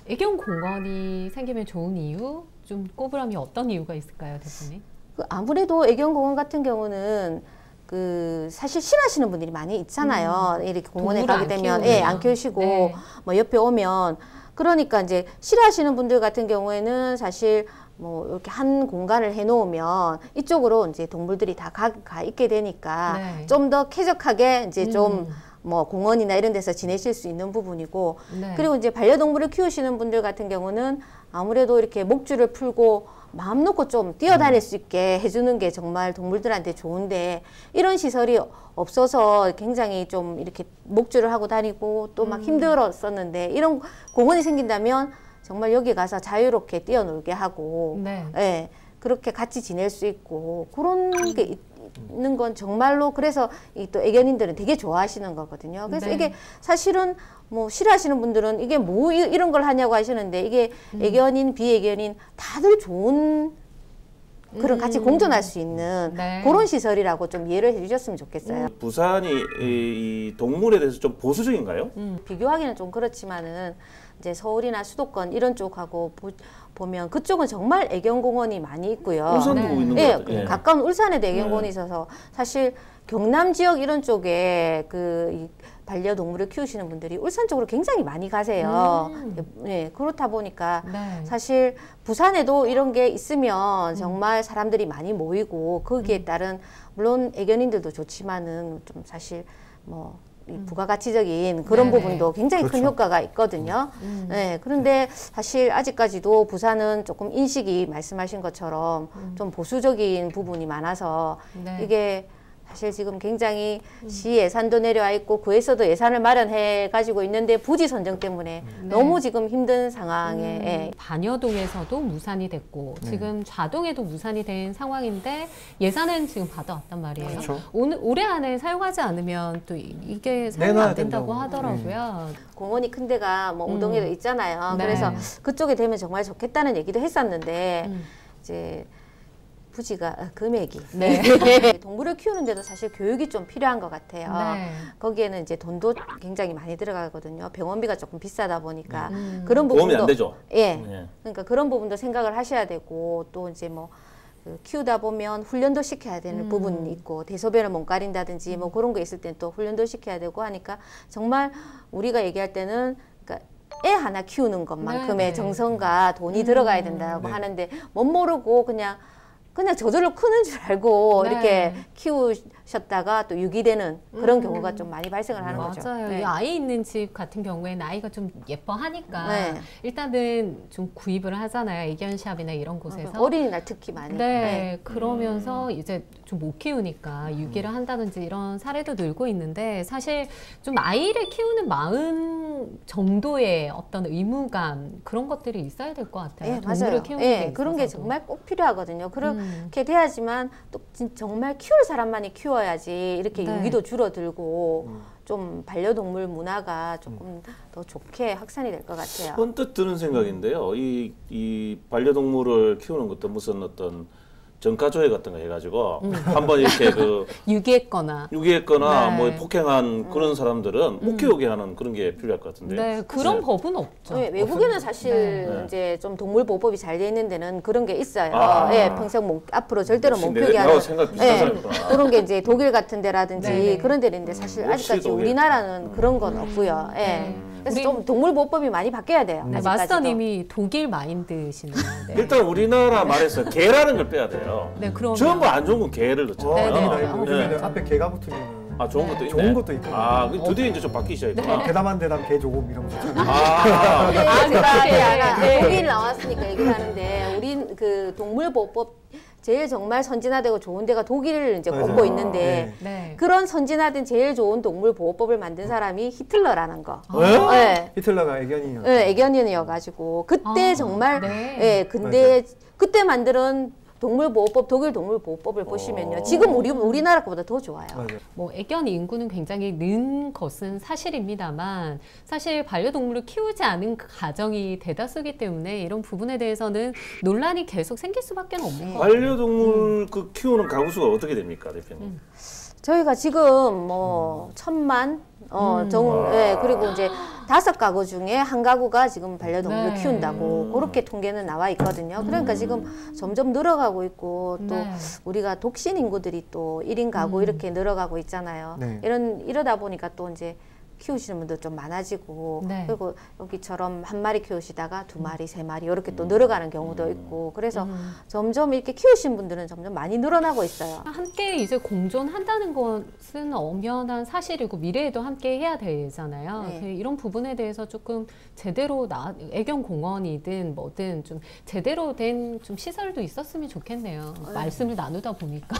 애견 공원이 생기면 좋은 이유, 좀 꼬부라미 어떤 이유가 있을까요, 대표님? 그 아무래도 애견공원 같은 경우는 그 사실 싫어하시는 분들이 많이 있잖아요. 이렇게 공원에 가게 되면 예, 안 키우시고 네. 뭐 옆에 오면 그러니까 이제 싫어하시는 분들 같은 경우에는 사실 뭐 이렇게 한 공간을 해놓으면 이쪽으로 이제 동물들이 다 가 있게 되니까 네. 좀 더 쾌적하게 이제 좀 뭐 공원이나 이런 데서 지내실 수 있는 부분이고 네. 그리고 이제 반려동물을 키우시는 분들 같은 경우는 아무래도 이렇게 목줄을 풀고 마음 놓고 좀 뛰어다닐 수 있게 해주는 게 정말 동물들한테 좋은데 이런 시설이 없어서 굉장히 좀 이렇게 목줄을 하고 다니고 또 막 힘들었었는데 이런 공원이 생긴다면 정말 여기 가서 자유롭게 뛰어놀게 하고 네. 예, 그렇게 같이 지낼 수 있고 그런 게 있는 건 정말로 그래서 이 또 애견인들은 되게 좋아하시는 거거든요. 그래서 네. 이게 사실은 뭐 싫어하시는 분들은 이게 뭐 이런 걸 하냐고 하시는데 이게 애견인, 비애견인 다들 좋은 그런 같이 공존할 수 있는 네. 그런 시설이라고 좀 이해를 해주셨으면 좋겠어요. 부산이 이 동물에 대해서 좀 보수적인가요? 비교하기는 좀 그렇지만은 이제 서울이나 수도권 이런 쪽하고 보면 그쪽은 정말 애견공원이 많이 있고요. 울산도 네. 있는 것 예, 같아요. 가까운 울산에도 애견공원이 있어서 사실 경남 지역 이런 쪽에 이 반려동물을 키우시는 분들이 울산 쪽으로 굉장히 많이 가세요. 예, 그렇다 보니까 네. 사실 부산에도 이런 게 있으면 정말 사람들이 많이 모이고 거기에 따른 물론 애견인들도 좋지만은 좀 사실 뭐 이 부가가치적인 그런 네네. 부분도 굉장히 큰 그렇죠. 효과가 있거든요. 네, 그런데 사실 아직까지도 부산은 조금 인식이 말씀하신 것처럼 좀 보수적인 부분이 많아서 네. 이게 사실 지금 굉장히 시 예산도 내려와 있고 구에서도 예산을 마련해 가지고 있는데 부지 선정 때문에 너무 지금 힘든 상황에 반여동에서도 무산이 됐고 지금 좌동에도 무산이 된 상황인데 예산은 지금 받아왔단 말이에요. 그렇죠. 올해 안에 사용하지 않으면 또 이게 사용이 안 된다고 하더라고요. 공원이 큰 데가 뭐 우동에도 있잖아요. 그래서 그쪽에 되면 정말 좋겠다는 얘기도 했었는데 이제 부지가 금액이 동물을 키우는데도 사실 교육이 좀 필요한 것 같아요. 거기에는 이제 돈도 굉장히 많이 들어가거든요. 병원비가 조금 비싸다 보니까 그런 부분도 보험이 안 되죠. 그러니까 그런 부분도 생각을 하셔야 되고 또 이제 뭐 키우다 보면 훈련도 시켜야 되는 부분이 있고 대소변을 못 가린다든지 뭐 그런 거 있을 땐 또 훈련도 시켜야 되고 하니까 정말 우리가 얘기할 때는 그러니까 애 하나 키우는 것만큼의 정성과 돈이 들어가야 된다고 하는데 못 모르고 그냥 저절로 크는 줄 알고 이렇게 키우셨다가 또 유기되는 그런 경우가 좀 많이 발생을 하는 거죠. 맞아요. 이 아이 있는 집 같은 경우에는 아이가 좀 예뻐하니까 일단은 좀 구입을 하잖아요. 애견샵이나 이런 곳에서. 어린이날 특히 많이. 그러면서 이제 좀 못 키우니까 유기를 한다든지 이런 사례도 늘고 있는데 사실 좀 아이를 키우는 마음 정도의 어떤 의무감 그런 것들이 있어야 될 것 같아요. 동물을 키우는 게 그런 게 정말 꼭 필요하거든요. 그렇게 돼야지만 또 정말 키울 사람만이 키워야지 이렇게 유기도 줄어들고 좀 반려동물 문화가 조금 더 좋게 확산이 될 것 같아요. 언뜻 드는 생각인데요. 이 반려동물을 키우는 것도 무슨 어떤 전가조회 같은 거 해가지고 한번 이렇게 유기했거나 뭐 폭행한 그런 사람들은 못 키우게 하는 그런 게 필요할 것 같은데. 그런 법은 없죠. 외국에는 사실 이제 좀 동물보호법이 잘 돼 있는 데는 그런 게 있어요. 평생 앞으로 절대로 못 키우게 하는 그런 게 이제 독일 같은 데라든지 그런 데인데 사실 아직까지 우리나라는 그런 건 없고요. 그래서 좀 동물보호법이 많이 바뀌어야 돼요. 마스터님이 독일 마인드시는데 일단 우리나라 말에서 개라는 걸 빼야 돼요. 그럼 전부 안 좋은 건 개를 넣잖아요. 요즘에는 앞에 개가 붙으면 좋은 것도 있네. 좋은 것도 있고. 드디어 이제 좀 바뀌기 시작했구나. 대담한 대담 개 조금 이러면서. 제가 독일 나왔으니까 얘기를 하는데 우린 그 동물보호법 제일 정말 선진화되고 좋은 데가 독일을 이제 꼽고 있는데 그런 선진화된 제일 좋은 동물 보호법을 만든 사람이 히틀러라는 거. 히틀러가 애견인이었죠. 애견인이어가지고 그때 정말 근데 그때 만든 동물보호법, 독일 동물보호법을 보시면요. 지금 우리나라 거보다 더 좋아요. 뭐 애견 인구는 굉장히 는 것은 사실입니다만 사실 반려동물을 키우지 않은 가정이 대다수이기 때문에 이런 부분에 대해서는 논란이 계속 생길 수밖에 없는 거예요. 반려동물 키우는 가구 수가 어떻게 됩니까, 대표님? 저희가 지금 뭐 1,000만 그리고 이제 5가구 중에 1가구가 지금 반려동물을 키운다고 그렇게 통계는 나와 있거든요. 그러니까 지금 점점 늘어가고 있고 또 우리가 독신 인구들이 또 1인 가구 이렇게 늘어가고 있잖아요. 이러다 보니까 또 이제 키우시는 분도 좀 많아지고 그리고 여기처럼 1마리 키우시다가 2마리, 3마리 이렇게 또 늘어가는 경우도 있고 그래서 점점 이렇게 키우신 분들은 점점 많이 늘어나고 있어요. 함께 이제 공존한다는 것은 엄연한 사실이고 미래에도 함께 해야 되잖아요. 이런 부분에 대해서 조금 제대로 애견 공원이든 뭐든 좀 제대로 된 좀 시설도 있었으면 좋겠네요. 말씀을 나누다 보니까.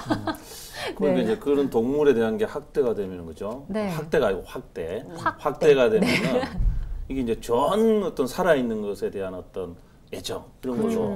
그러니까 이제 그런 동물에 대한 게 학대가 되면 그죠? 학대가 아니고 확대가 되면은 이게 이제 전 어떤 살아있는 것에 대한 어떤 애정 이런 걸로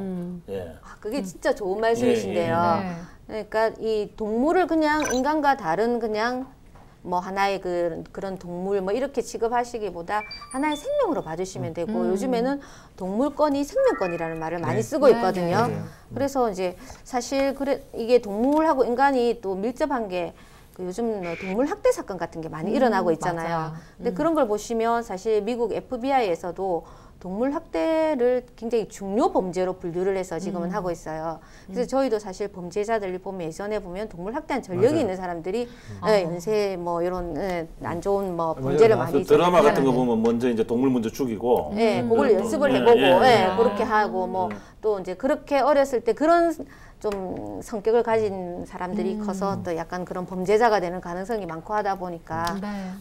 그게 진짜 좋은 말씀이신데요. 그러니까 이 동물을 그냥 인간과 다른 그냥 뭐 하나의 그런 동물 뭐 이렇게 취급하시기보다 하나의 생명으로 봐주시면 되고 요즘에는 동물권이 생명권이라는 말을 많이 쓰고 있거든요. 그래서 이제 사실 이게 동물하고 인간이 또 밀접한 게 요즘 동물 학대 사건 같은 게 많이 일어나고 있잖아요. 근데 그런 걸 보시면 사실 미국 FBI에서도 동물 학대를 굉장히 중요 범죄로 분류를 해서 지금은 하고 있어요. 그래서 저희도 사실 범죄자들 보면 예전에 보면 동물 학대한 전력이 있는 사람들이 연쇄 뭐 이런 안 좋은 뭐 범죄를 많이 드라마 같은 거 보면 먼저 이제 동물 먼저 죽이고 그걸 연습을 해보고 그렇게 하고 뭐 또 이제 그렇게 어렸을 때 그런 좀 성격을 가진 사람들이 커서 또 약간 그런 범죄자가 되는 가능성이 많고 하다 보니까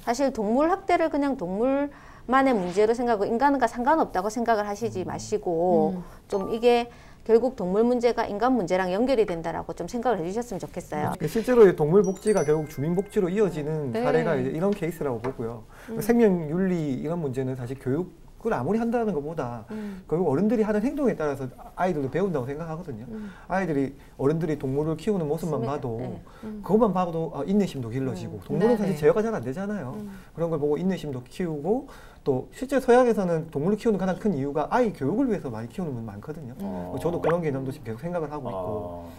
사실 동물 학대를 그냥 동물 동물만의 문제로 생각하고 인간과 상관없다고 생각을 하시지 마시고 좀 이게 결국 동물 문제가 인간 문제랑 연결이 된다라고 좀 생각을 해주셨으면 좋겠어요. 실제로 동물 복지가 결국 주민 복지로 이어지는 사례가 이제 이런 케이스라고 보고요. 생명 윤리 이런 문제는 사실 교육을 아무리 한다는 것보다 결국 어른들이 하는 행동에 따라서 아이들도 배운다고 생각하거든요. 아이들이 어른들이 동물을 키우는 모습만 봐도 그것만 봐도 인내심도 길러지고 동물은 사실 제어가 잘 안 되잖아요. 그런 걸 보고 인내심도 키우고 또 실제 서양에서는 동물을 키우는 가장 큰 이유가 아이 교육을 위해서 많이 키우는 분 많거든요. 저도 그런 개념도 지금 계속 생각을 하고 있고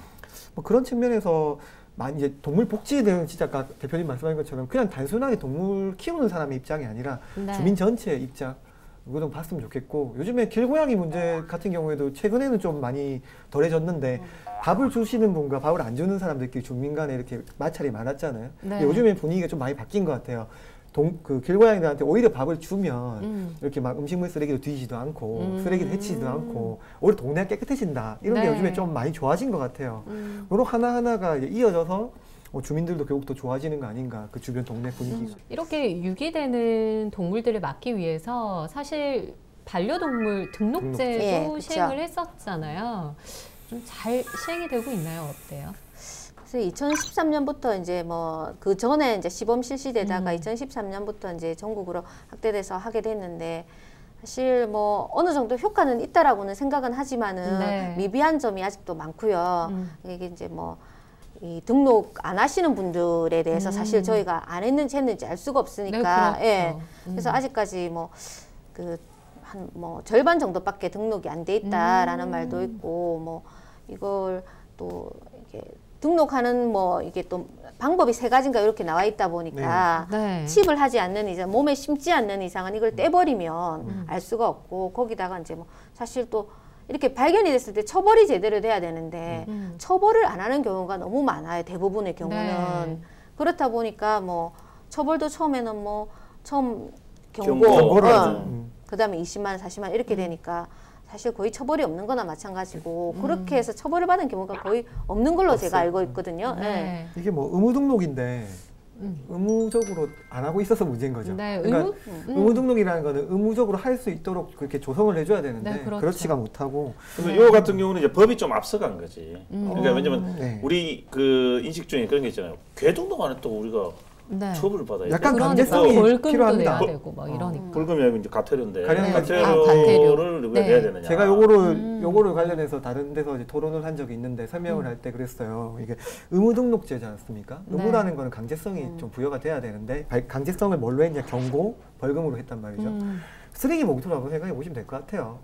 뭐 그런 측면에서 많이 이제 동물 복지에 대한 진짜 아까 대표님 말씀하신 것처럼 그냥 단순하게 동물 키우는 사람의 입장이 아니라 주민 전체의 입장 이거 좀 봤으면 좋겠고 요즘에 길고양이 문제 같은 경우에도 최근에는 좀 많이 덜해졌는데 밥을 주시는 분과 밥을 안 주는 사람들끼리 주민 간에 이렇게 마찰이 많았잖아요. 요즘에 분위기가 좀 많이 바뀐 것 같아요. 그 길고양이들한테 오히려 밥을 주면 이렇게 막 음식물 쓰레기도 뒤지지도 않고 쓰레기도 해치지도 않고 오히려 동네가 깨끗해진다 이런 게 요즘에 좀 많이 좋아진 것 같아요. 요런 하나하나가 이제 이어져서 주민들도 결국 더 좋아지는 거 아닌가 그 주변 동네 분위기가. 이렇게 유기되는 동물들을 막기 위해서 사실 반려동물 등록제도 시행을 했었잖아요. 좀 잘 시행이 되고 있나요? 어때요? 그래서 2013년부터 이제 뭐 그 전에 이제 시범 실시되다가 2013년부터 이제 전국으로 확대돼서 하게 됐는데 사실 뭐 어느 정도 효과는 있다라고는 생각은 하지만은 미비한 점이 아직도 많고요. 이게 이제 뭐 이 등록 안 하시는 분들에 대해서 사실 저희가 안 했는지 했는지 알 수가 없으니까 그래서 아직까지 뭐 그 한 뭐 절반 정도밖에 등록이 안 돼 있다라는 말도 있고 뭐 이걸 또 이게 등록하는 뭐 이게 또 방법이 3가지인가 이렇게 나와 있다 보니까 칩을 하지 않는 이상 몸에 심지 않는 이상은 이걸 떼버리면 알 수가 없고 거기다가 이제 뭐 사실 또 이렇게 발견이 됐을 때 처벌이 제대로 돼야 되는데 처벌을 안 하는 경우가 너무 많아요. 대부분의 경우는 그렇다 보니까 뭐 처벌도 처음에는 뭐 처음 경고 그다음에 20만 원, 40만 원 이렇게 되니까 사실 거의 처벌이 없는 거나 마찬가지고 그렇게 해서 처벌을 받은 경우가 거의 없는 걸로 제가 알고 있거든요. 이게 뭐 의무 등록인데 의무적으로 안 하고 있어서 문제인 거죠. 그러니까 의무 등록이라는 거는 의무적으로 할 수 있도록 그렇게 조성을 해줘야 되는데 그렇지가 못하고. 이거 같은 경우는 이제 법이 좀 앞서간 거지. 그러니까 왜냐면 우리 그 인식 중에 그런 게 있잖아요. 개등록 안 했다고 우리가 처벌을 받아야 약간 강제성이 필요합니다. 되고 막 이러니까. 벌금이 아니고 이제 가태료인데 가태료를 왜 내야 되느냐. 제가 요거를 관련해서 다른 데서 이제 토론을 한 적이 있는데 설명을 할 때 그랬어요. 이게 의무 등록제지 않습니까? 의무라는 거는 강제성이 좀 부여가 돼야 되는데 강제성을 뭘로 했냐? 경고, 벌금으로 했단 말이죠. 쓰레기 봉투라고 생각해 보시면 될 것 같아요.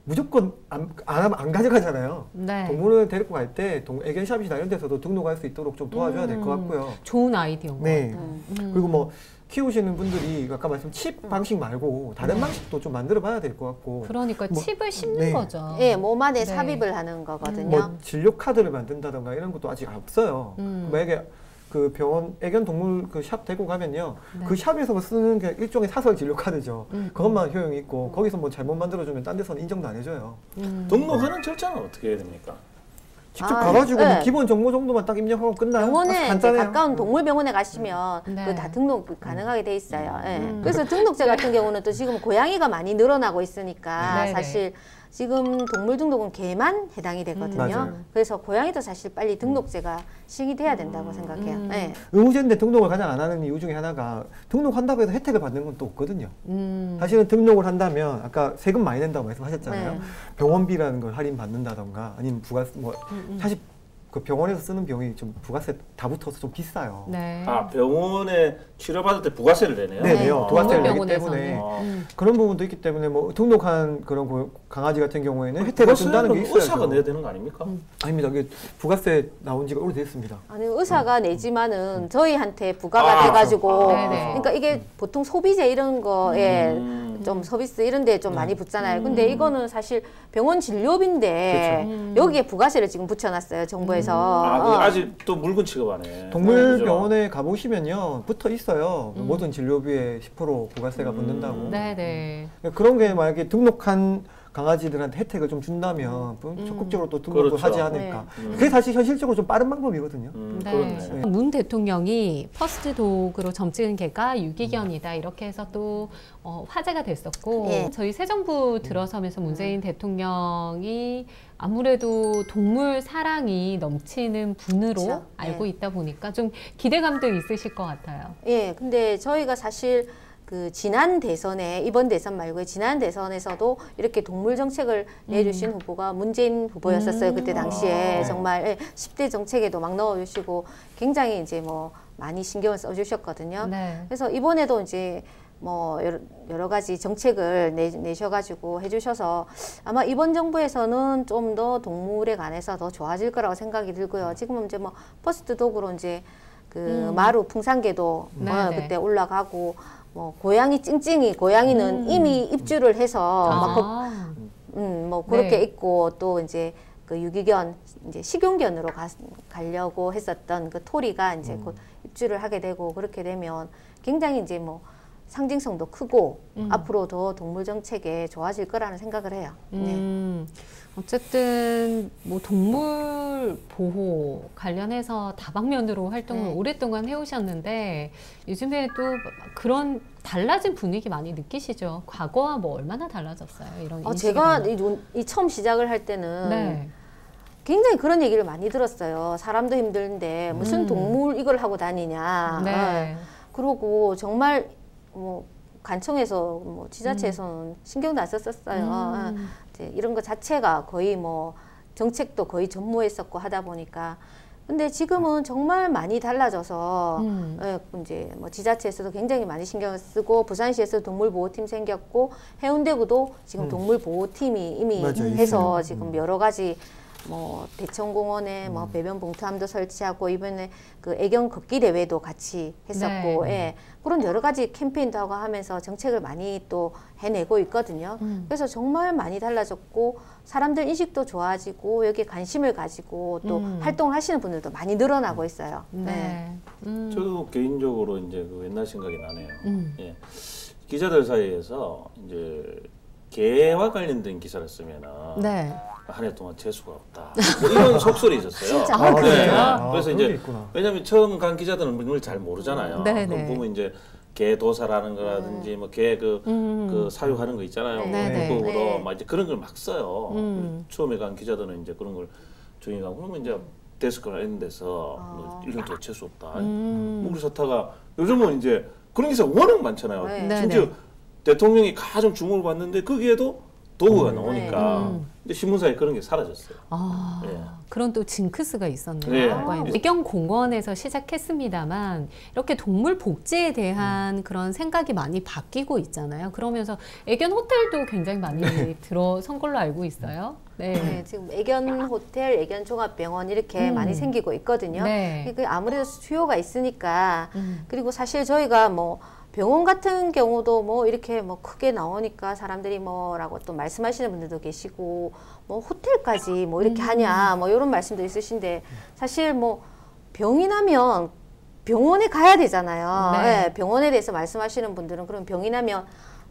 무조건 안 하면 안 가져가잖아요. 동물을 데리고 갈 때 애견샵이나 이런 데서도 등록할 수 있도록 좀 도와줘야 될 것 같고요. 좋은 아이디어인 것 같아요. 그리고 뭐 키우시는 분들이 아까 말씀 칩 방식 말고 다른 방식도 좀 만들어 봐야 될 것 같고. 그러니까 뭐, 칩을 심는 거죠. 몸 안에 삽입을 하는 거거든요. 뭐 진료 카드를 만든다던가 이런 것도 아직 없어요. 만약에 그 병원 애견 동물 그 샵 데리고 가면요. 그 샵에서 쓰는 게 일종의 사설 진료 카드죠. 그것만 효용이 있고 거기서 뭐 잘못 만들어주면 딴 데서는 인정도 안 해줘요. 등록하는 절차는 어떻게 해야 됩니까? 직접 가가지고 뭐 기본 정보 정도만 딱 입력하고 끝나요. 병원에 가까운 동물병원에 가시면 그 다 등록 가능하게 돼 있어요. 그래서 등록제 같은 경우는 또 지금 고양이가 많이 늘어나고 있으니까 사실 지금 동물 등록은 개만 해당이 되거든요. 그래서 고양이도 사실 빨리 등록제가 시행이 돼야 된다고 생각해요. 의무제인데 등록을 가장 안 하는 이유 중에 하나가 등록한다고 해서 혜택을 받는 건 또 없거든요. 사실은 등록을 한다면 아까 세금 많이 낸다고 말씀하셨잖아요. 병원비라는 걸 할인 받는다던가 아니면 부가세 뭐 사실 그 병원에서 쓰는 비용이 좀 부가세 다 붙어서 좀 비싸요. 아 병원에 치료받을 때 부가세를 내네요. 네, 내요. 부가세를 내기 때문에 그런 부분도 있기 때문에 뭐 등록한 그런 강아지 같은 경우에는 혜택을 준다는 게 있어요. 의사가 내야 되는 거 아닙니까? 아닙니다. 이게 부가세 나온 지가 오래됐습니다. 아니 의사가 내지만은 저희한테 부과가 돼가지고 그러니까 이게 보통 소비재 이런 거에 좀 서비스 이런 데 좀 많이 붙잖아요. 근데 이거는 사실 병원 진료비인데 여기에 부가세를 지금 붙여놨어요. 정부에서. 아직 또 물건 취급하네. 동물병원에 가보시면요. 붙어 있어요. 모든 진료비에 10% 부가세가 붙는다고. 네네. 그런 게 만약에 등록한 강아지들한테 혜택을 좀 준다면 적극적으로 또 등록을 그렇죠. 하지 않을까. 그게 사실 현실적으로 좀 빠른 방법이거든요. 네. 문 대통령이 퍼스트 독으로 점찍은 개가 유기견이다 이렇게 해서 또 화제가 됐었고 저희 새 정부 들어서면서 문재인 대통령이 아무래도 동물 사랑이 넘치는 분으로 그렇죠. 알고 있다 보니까 좀 기대감도 있으실 것 같아요. 예, 근데 저희가 사실 그 지난 대선에 이번 대선 말고 지난 대선에서도 이렇게 동물 정책을 내주신 후보가 문재인 후보였었어요. 그때 당시에 정말 10대 정책에도 막 넣어주시고 굉장히 이제 뭐 많이 신경을 써주셨거든요. 네. 그래서 이번에도 이제 뭐 여러 가지 정책을 내셔가지고 해주셔서 아마 이번 정부에서는 좀 더 동물에 관해서 더 좋아질 거라고 생각이 들고요. 지금은 이제 뭐 퍼스트 독으로 이제 그 마루 풍산개도 그때 올라가고 뭐 고양이 찡찡이 고양이는 이미 입주를 해서 뭐 그렇게 있고 또 이제 그 유기견 이제 식용견으로 가려고 했었던 그 토리가 이제 곧 입주를 하게 되고 그렇게 되면 굉장히 이제 뭐 상징성도 크고 앞으로 더 동물 정책에 좋아질 거라는 생각을 해요. 네. 어쨌든 뭐 동물 보호 관련해서 다방면으로 활동을 오랫동안 해오셨는데 요즘에 또 그런 달라진 분위기 많이 느끼시죠? 과거와 뭐 얼마나 달라졌어요? 이런 제가 이 처음 시작을 할 때는 굉장히 그런 얘기를 많이 들었어요. 사람도 힘든데 무슨 동물 이걸 하고 다니냐. 그러고 정말 뭐 관청에서 뭐 지자체에서는 신경도 안 썼었어요. 이제 이런 거 자체가 거의 뭐 정책도 거의 전무했었고 하다 보니까 근데 지금은 정말 많이 달라져서 이제 뭐 지자체에서도 굉장히 많이 신경을 쓰고 부산시에서 동물보호팀 생겼고 해운대구도 지금 동물보호팀이 이미 해서 지금 여러 가지 뭐 대청공원에 뭐 배변 봉투함도 설치하고 이번에 그 애견 걷기 대회도 같이 했었고 그런 여러 가지 캠페인도 하고 하면서 정책을 많이 또 해내고 있거든요. 그래서 정말 많이 달라졌고 사람들 인식도 좋아지고 여기에 관심을 가지고 또 활동을 하시는 분들도 많이 늘어나고 있어요. 저도 개인적으로 이제 그 옛날 생각이 나네요. 기자들 사이에서 이제 개와 관련된 기사를 쓰면은 한 해 동안 재수가 없다. 뭐 이런 속설이 있었어요. 진짜? 그래서 이제 왜냐하면 처음 간 기자들은 뭘 잘 모르잖아요. 그럼 보면 이제 개 도살하는 거라든지 뭐 개 그 사육하는 거 있잖아요. 그거로 막 이제 그런 걸 막 써요. 처음에 간 기자들은 이제 그런 걸 조용히 가고 그러면 이제 데스크나 이런 데서 이런 거 재수 없다. 뭐 그래서 다가 요즘은 이제 그런 기사 워낙 많잖아요. 심지어 대통령이 가장 주목을 받는데 거기에도 도구가 나오니까 이제 신문사에 그런 게 사라졌어요. 그런 또 징크스가 있었네요. 애견공원에서 시작했습니다만 이렇게 동물 복지에 대한 그런 생각이 많이 바뀌고 있잖아요. 그러면서 애견 호텔도 굉장히 많이 들어선 걸로 알고 있어요. 지금 애견 호텔, 애견 종합병원 이렇게 많이 생기고 있거든요. 아무래도 수요가 있으니까 그리고 사실 저희가 뭐 병원 같은 경우도 뭐 이렇게 뭐 크게 나오니까 사람들이 뭐라고 또 말씀하시는 분들도 계시고 뭐 호텔까지 뭐 이렇게 하냐 뭐 이런 말씀도 있으신데 사실 뭐 병이 나면 병원에 가야 되잖아요. 병원에 대해서 말씀하시는 분들은 그럼 병이 나면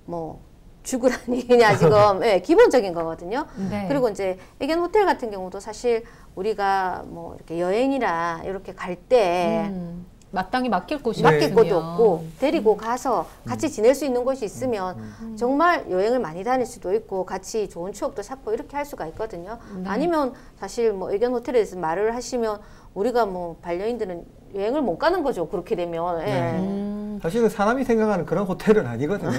뭐 죽으라니 그냥 지금 기본적인 거거든요. 그리고 이제 애견 호텔 같은 경우도 사실 우리가 뭐 이렇게 여행이라 이렇게 갈 때 마땅히 맡길 곳이 맡길 곳도 없고 데리고 가서 같이 지낼 수 있는 곳이 있으면 정말 여행을 많이 다닐 수도 있고 같이 좋은 추억도 쌓고 이렇게 할 수가 있거든요. 아니면 사실 뭐 애견 호텔에 대해서 말을 하시면 우리가 뭐 반려인들은 여행을 못 가는 거죠. 그렇게 되면. 사실은 사람이 생각하는 그런 호텔은 아니거든요.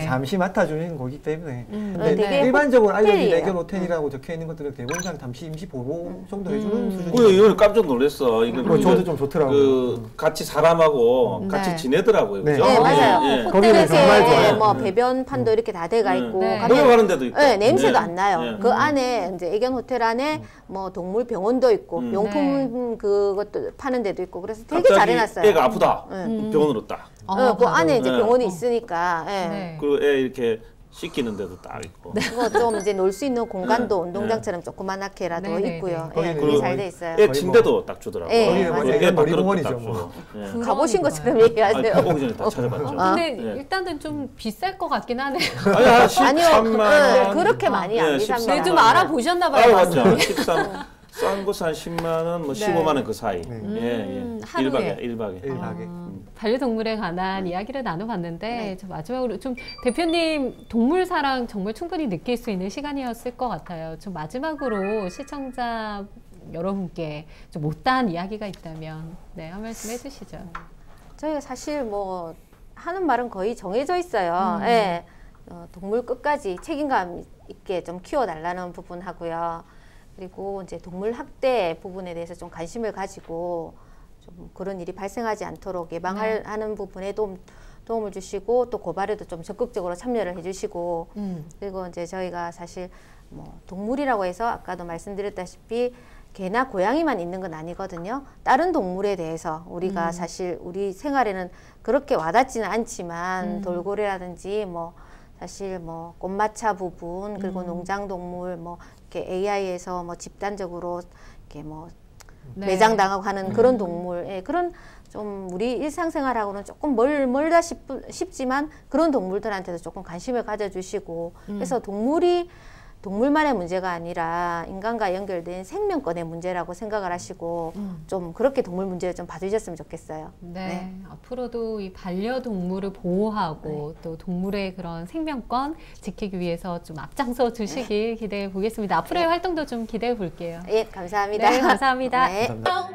잠시 맡아주는 거기 때문에. 되게 일반적으로 알려진 애견 호텔이라고 적혀 있는 것들은 대부분 잠시 임시 보호 정도 해주는 수준이에요. 이걸 깜짝 놀랐어. 이건 저도 좀 좋더라고요. 같이 사람하고 같이 지내더라고요. 그죠? 맞아요. 호텔에 정말 좋아요. 뭐 배변판도 이렇게 다 돼가 있고. 목욕하는 데도 있고. 냄새도 안 나요. 그 안에 이제 애견 호텔 안에 뭐 동물 병원도 있고 용품 그것도 파는 데도 있고 그래서 되게 잘 해놨어요. 애가 아프다. 병원으로 딱. 그 안에 이제 병원이 있으니까. 그리고 애 이렇게 씻기는 데도 딱 있고. 그거 좀 이제 놀 수 있는 공간도 운동장처럼 조그만하게라도 있고요. 예, 그게 잘 돼 있어요. 애 침대도 딱 주더라고요. 애 놀이공원이죠. 가보신 것처럼 얘기하세요. 가보기 전에 다 찾아봤죠. 근데 일단은 좀 비쌀 것 같긴 하네요. 아니요, 그렇게 많이 안 비쌉니다. 네, 좀 알아보셨나 봐요. 맞죠. 13. 싼 곳은 한 10만 원, 뭐 15만 원 그 사이. 하루에. 1박에. 반려동물에 관한 이야기를 나눠봤는데 저 마지막으로 좀 대표님 동물 사랑 정말 충분히 느낄 수 있는 시간이었을 것 같아요. 좀 마지막으로 시청자 여러분께 좀 못다한 이야기가 있다면 한 말씀 해주시죠. 저희가 사실 뭐 하는 말은 거의 정해져 있어요. 예. 동물 끝까지 책임감 있게 좀 키워달라는 부분 하고요. 그리고 이제 동물 학대 부분에 대해서 좀 관심을 가지고 좀 그런 일이 발생하지 않도록 예방하는 부분에 도움을 주시고 또 고발에도 좀 적극적으로 참여를 해주시고 그리고 이제 저희가 사실 뭐 동물이라고 해서 아까도 말씀드렸다시피 개나 고양이만 있는 건 아니거든요. 다른 동물에 대해서 우리가 사실 우리 생활에는 그렇게 와닿지는 않지만 돌고래라든지 뭐 사실 뭐 꽃마차 부분 그리고 농장동물 뭐 이렇게 AI에서 뭐 집단적으로 이렇게 뭐 매장당하고 하는 그런 동물, 그런 좀 우리 일상생활하고는 조금 멀다 싶지만 그런 동물들한테도 조금 관심을 가져주시고 그래서 동물만의 문제가 아니라 인간과 연결된 생명권의 문제라고 생각을 하시고 좀 그렇게 동물 문제를 좀 봐주셨으면 좋겠어요. 네. 앞으로도 이 반려동물을 보호하고 또 동물의 그런 생명권 지키기 위해서 좀 앞장서 주시길 기대해 보겠습니다. 앞으로의 활동도 좀 기대해 볼게요. 예, 감사합니다. 네, 감사합니다. 감사합니다.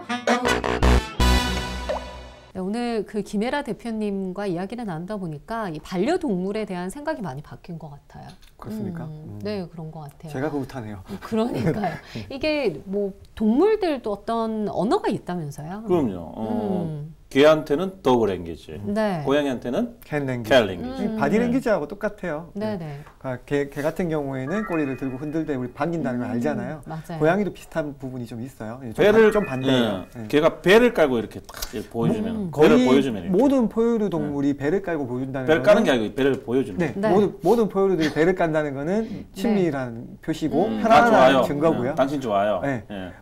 오늘 그 김혜라 대표님과 이야기를 나누다 보니까 이 반려동물에 대한 생각이 많이 바뀐 것 같아요. 그렇습니까? 네, 그런 것 같아요. 제가 그렇다네요. 그러니까요. 이게 뭐 동물들도 어떤 언어가 있다면서요? 그럼요. 개한테는 더그 랭귀지, 고양이한테는 캣 랭귀지. 바디 랭귀지하고 똑같아요. 네네. 그러니까 개 같은 경우에는 꼬리를 들고 흔들 때 우리 반긴다는 걸 알잖아요. 맞아요. 고양이도 비슷한 부분이 좀 있어요. 배를 좀 반대예요. 개가 배를 깔고 이렇게 딱 보여주면 배를 보여주면 이렇게. 모든 포유류 동물이 배를 깔고 보여준다는 배를 까는 게 아니고 배를 보여주는 거예요. 모든 포유류들이 배를 깐다는 거는 친밀한 표시고 편안한 증거고요. 당신 좋아요.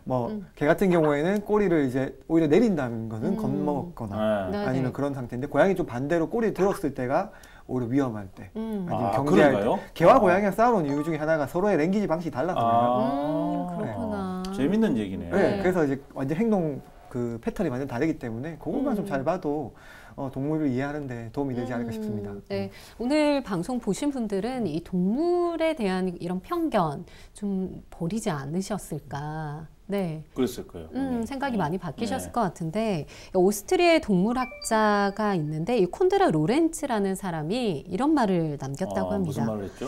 뭐 개 같은 경우에는 꼬리를 이제 오히려 내린다는 거는 겁먹거나 아니면 그런 상태인데 고양이 좀 반대로 꼬리를 들었을 때가 오히려 위험할 때 아니면 경계할 때 개와 고양이가 싸우는 이유 중에 하나가 서로의 랭귀지 방식이 달라서요. 그렇구나. 재밌는 얘기네요. 그래서 이제 완전 행동 그 패턴이 완전 다르기 때문에 그것만 좀 잘 봐도 동물을 이해하는 데 도움이 되지 않을까 싶습니다. 네. 오늘 방송 보신 분들은 이 동물에 대한 이런 편견 좀 버리지 않으셨을까? 네. 그랬을 거예요. 생각이 많이 바뀌셨을 것 같은데 오스트리아의 동물학자가 있는데 이 콘드라 로렌츠라는 사람이 이런 말을 남겼다고 합니다. 무슨 말을 했죠?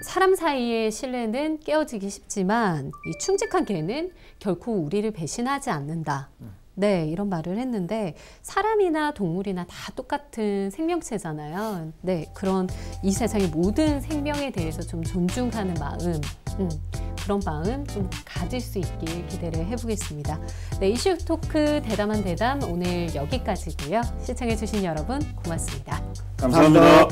사람 사이의 신뢰는 깨어지기 쉽지만 이 충직한 개는 결코 우리를 배신하지 않는다. 네, 이런 말을 했는데 사람이나 동물이나 다 똑같은 생명체잖아요. 네, 그런 이 세상의 모든 생명에 대해서 좀 존중하는 마음, 그런 마음 좀 가질 수 있길 기대를 해보겠습니다. 네, 이슈 토크 대담한 대담 오늘 여기까지고요. 시청해주신 여러분 고맙습니다. 감사합니다.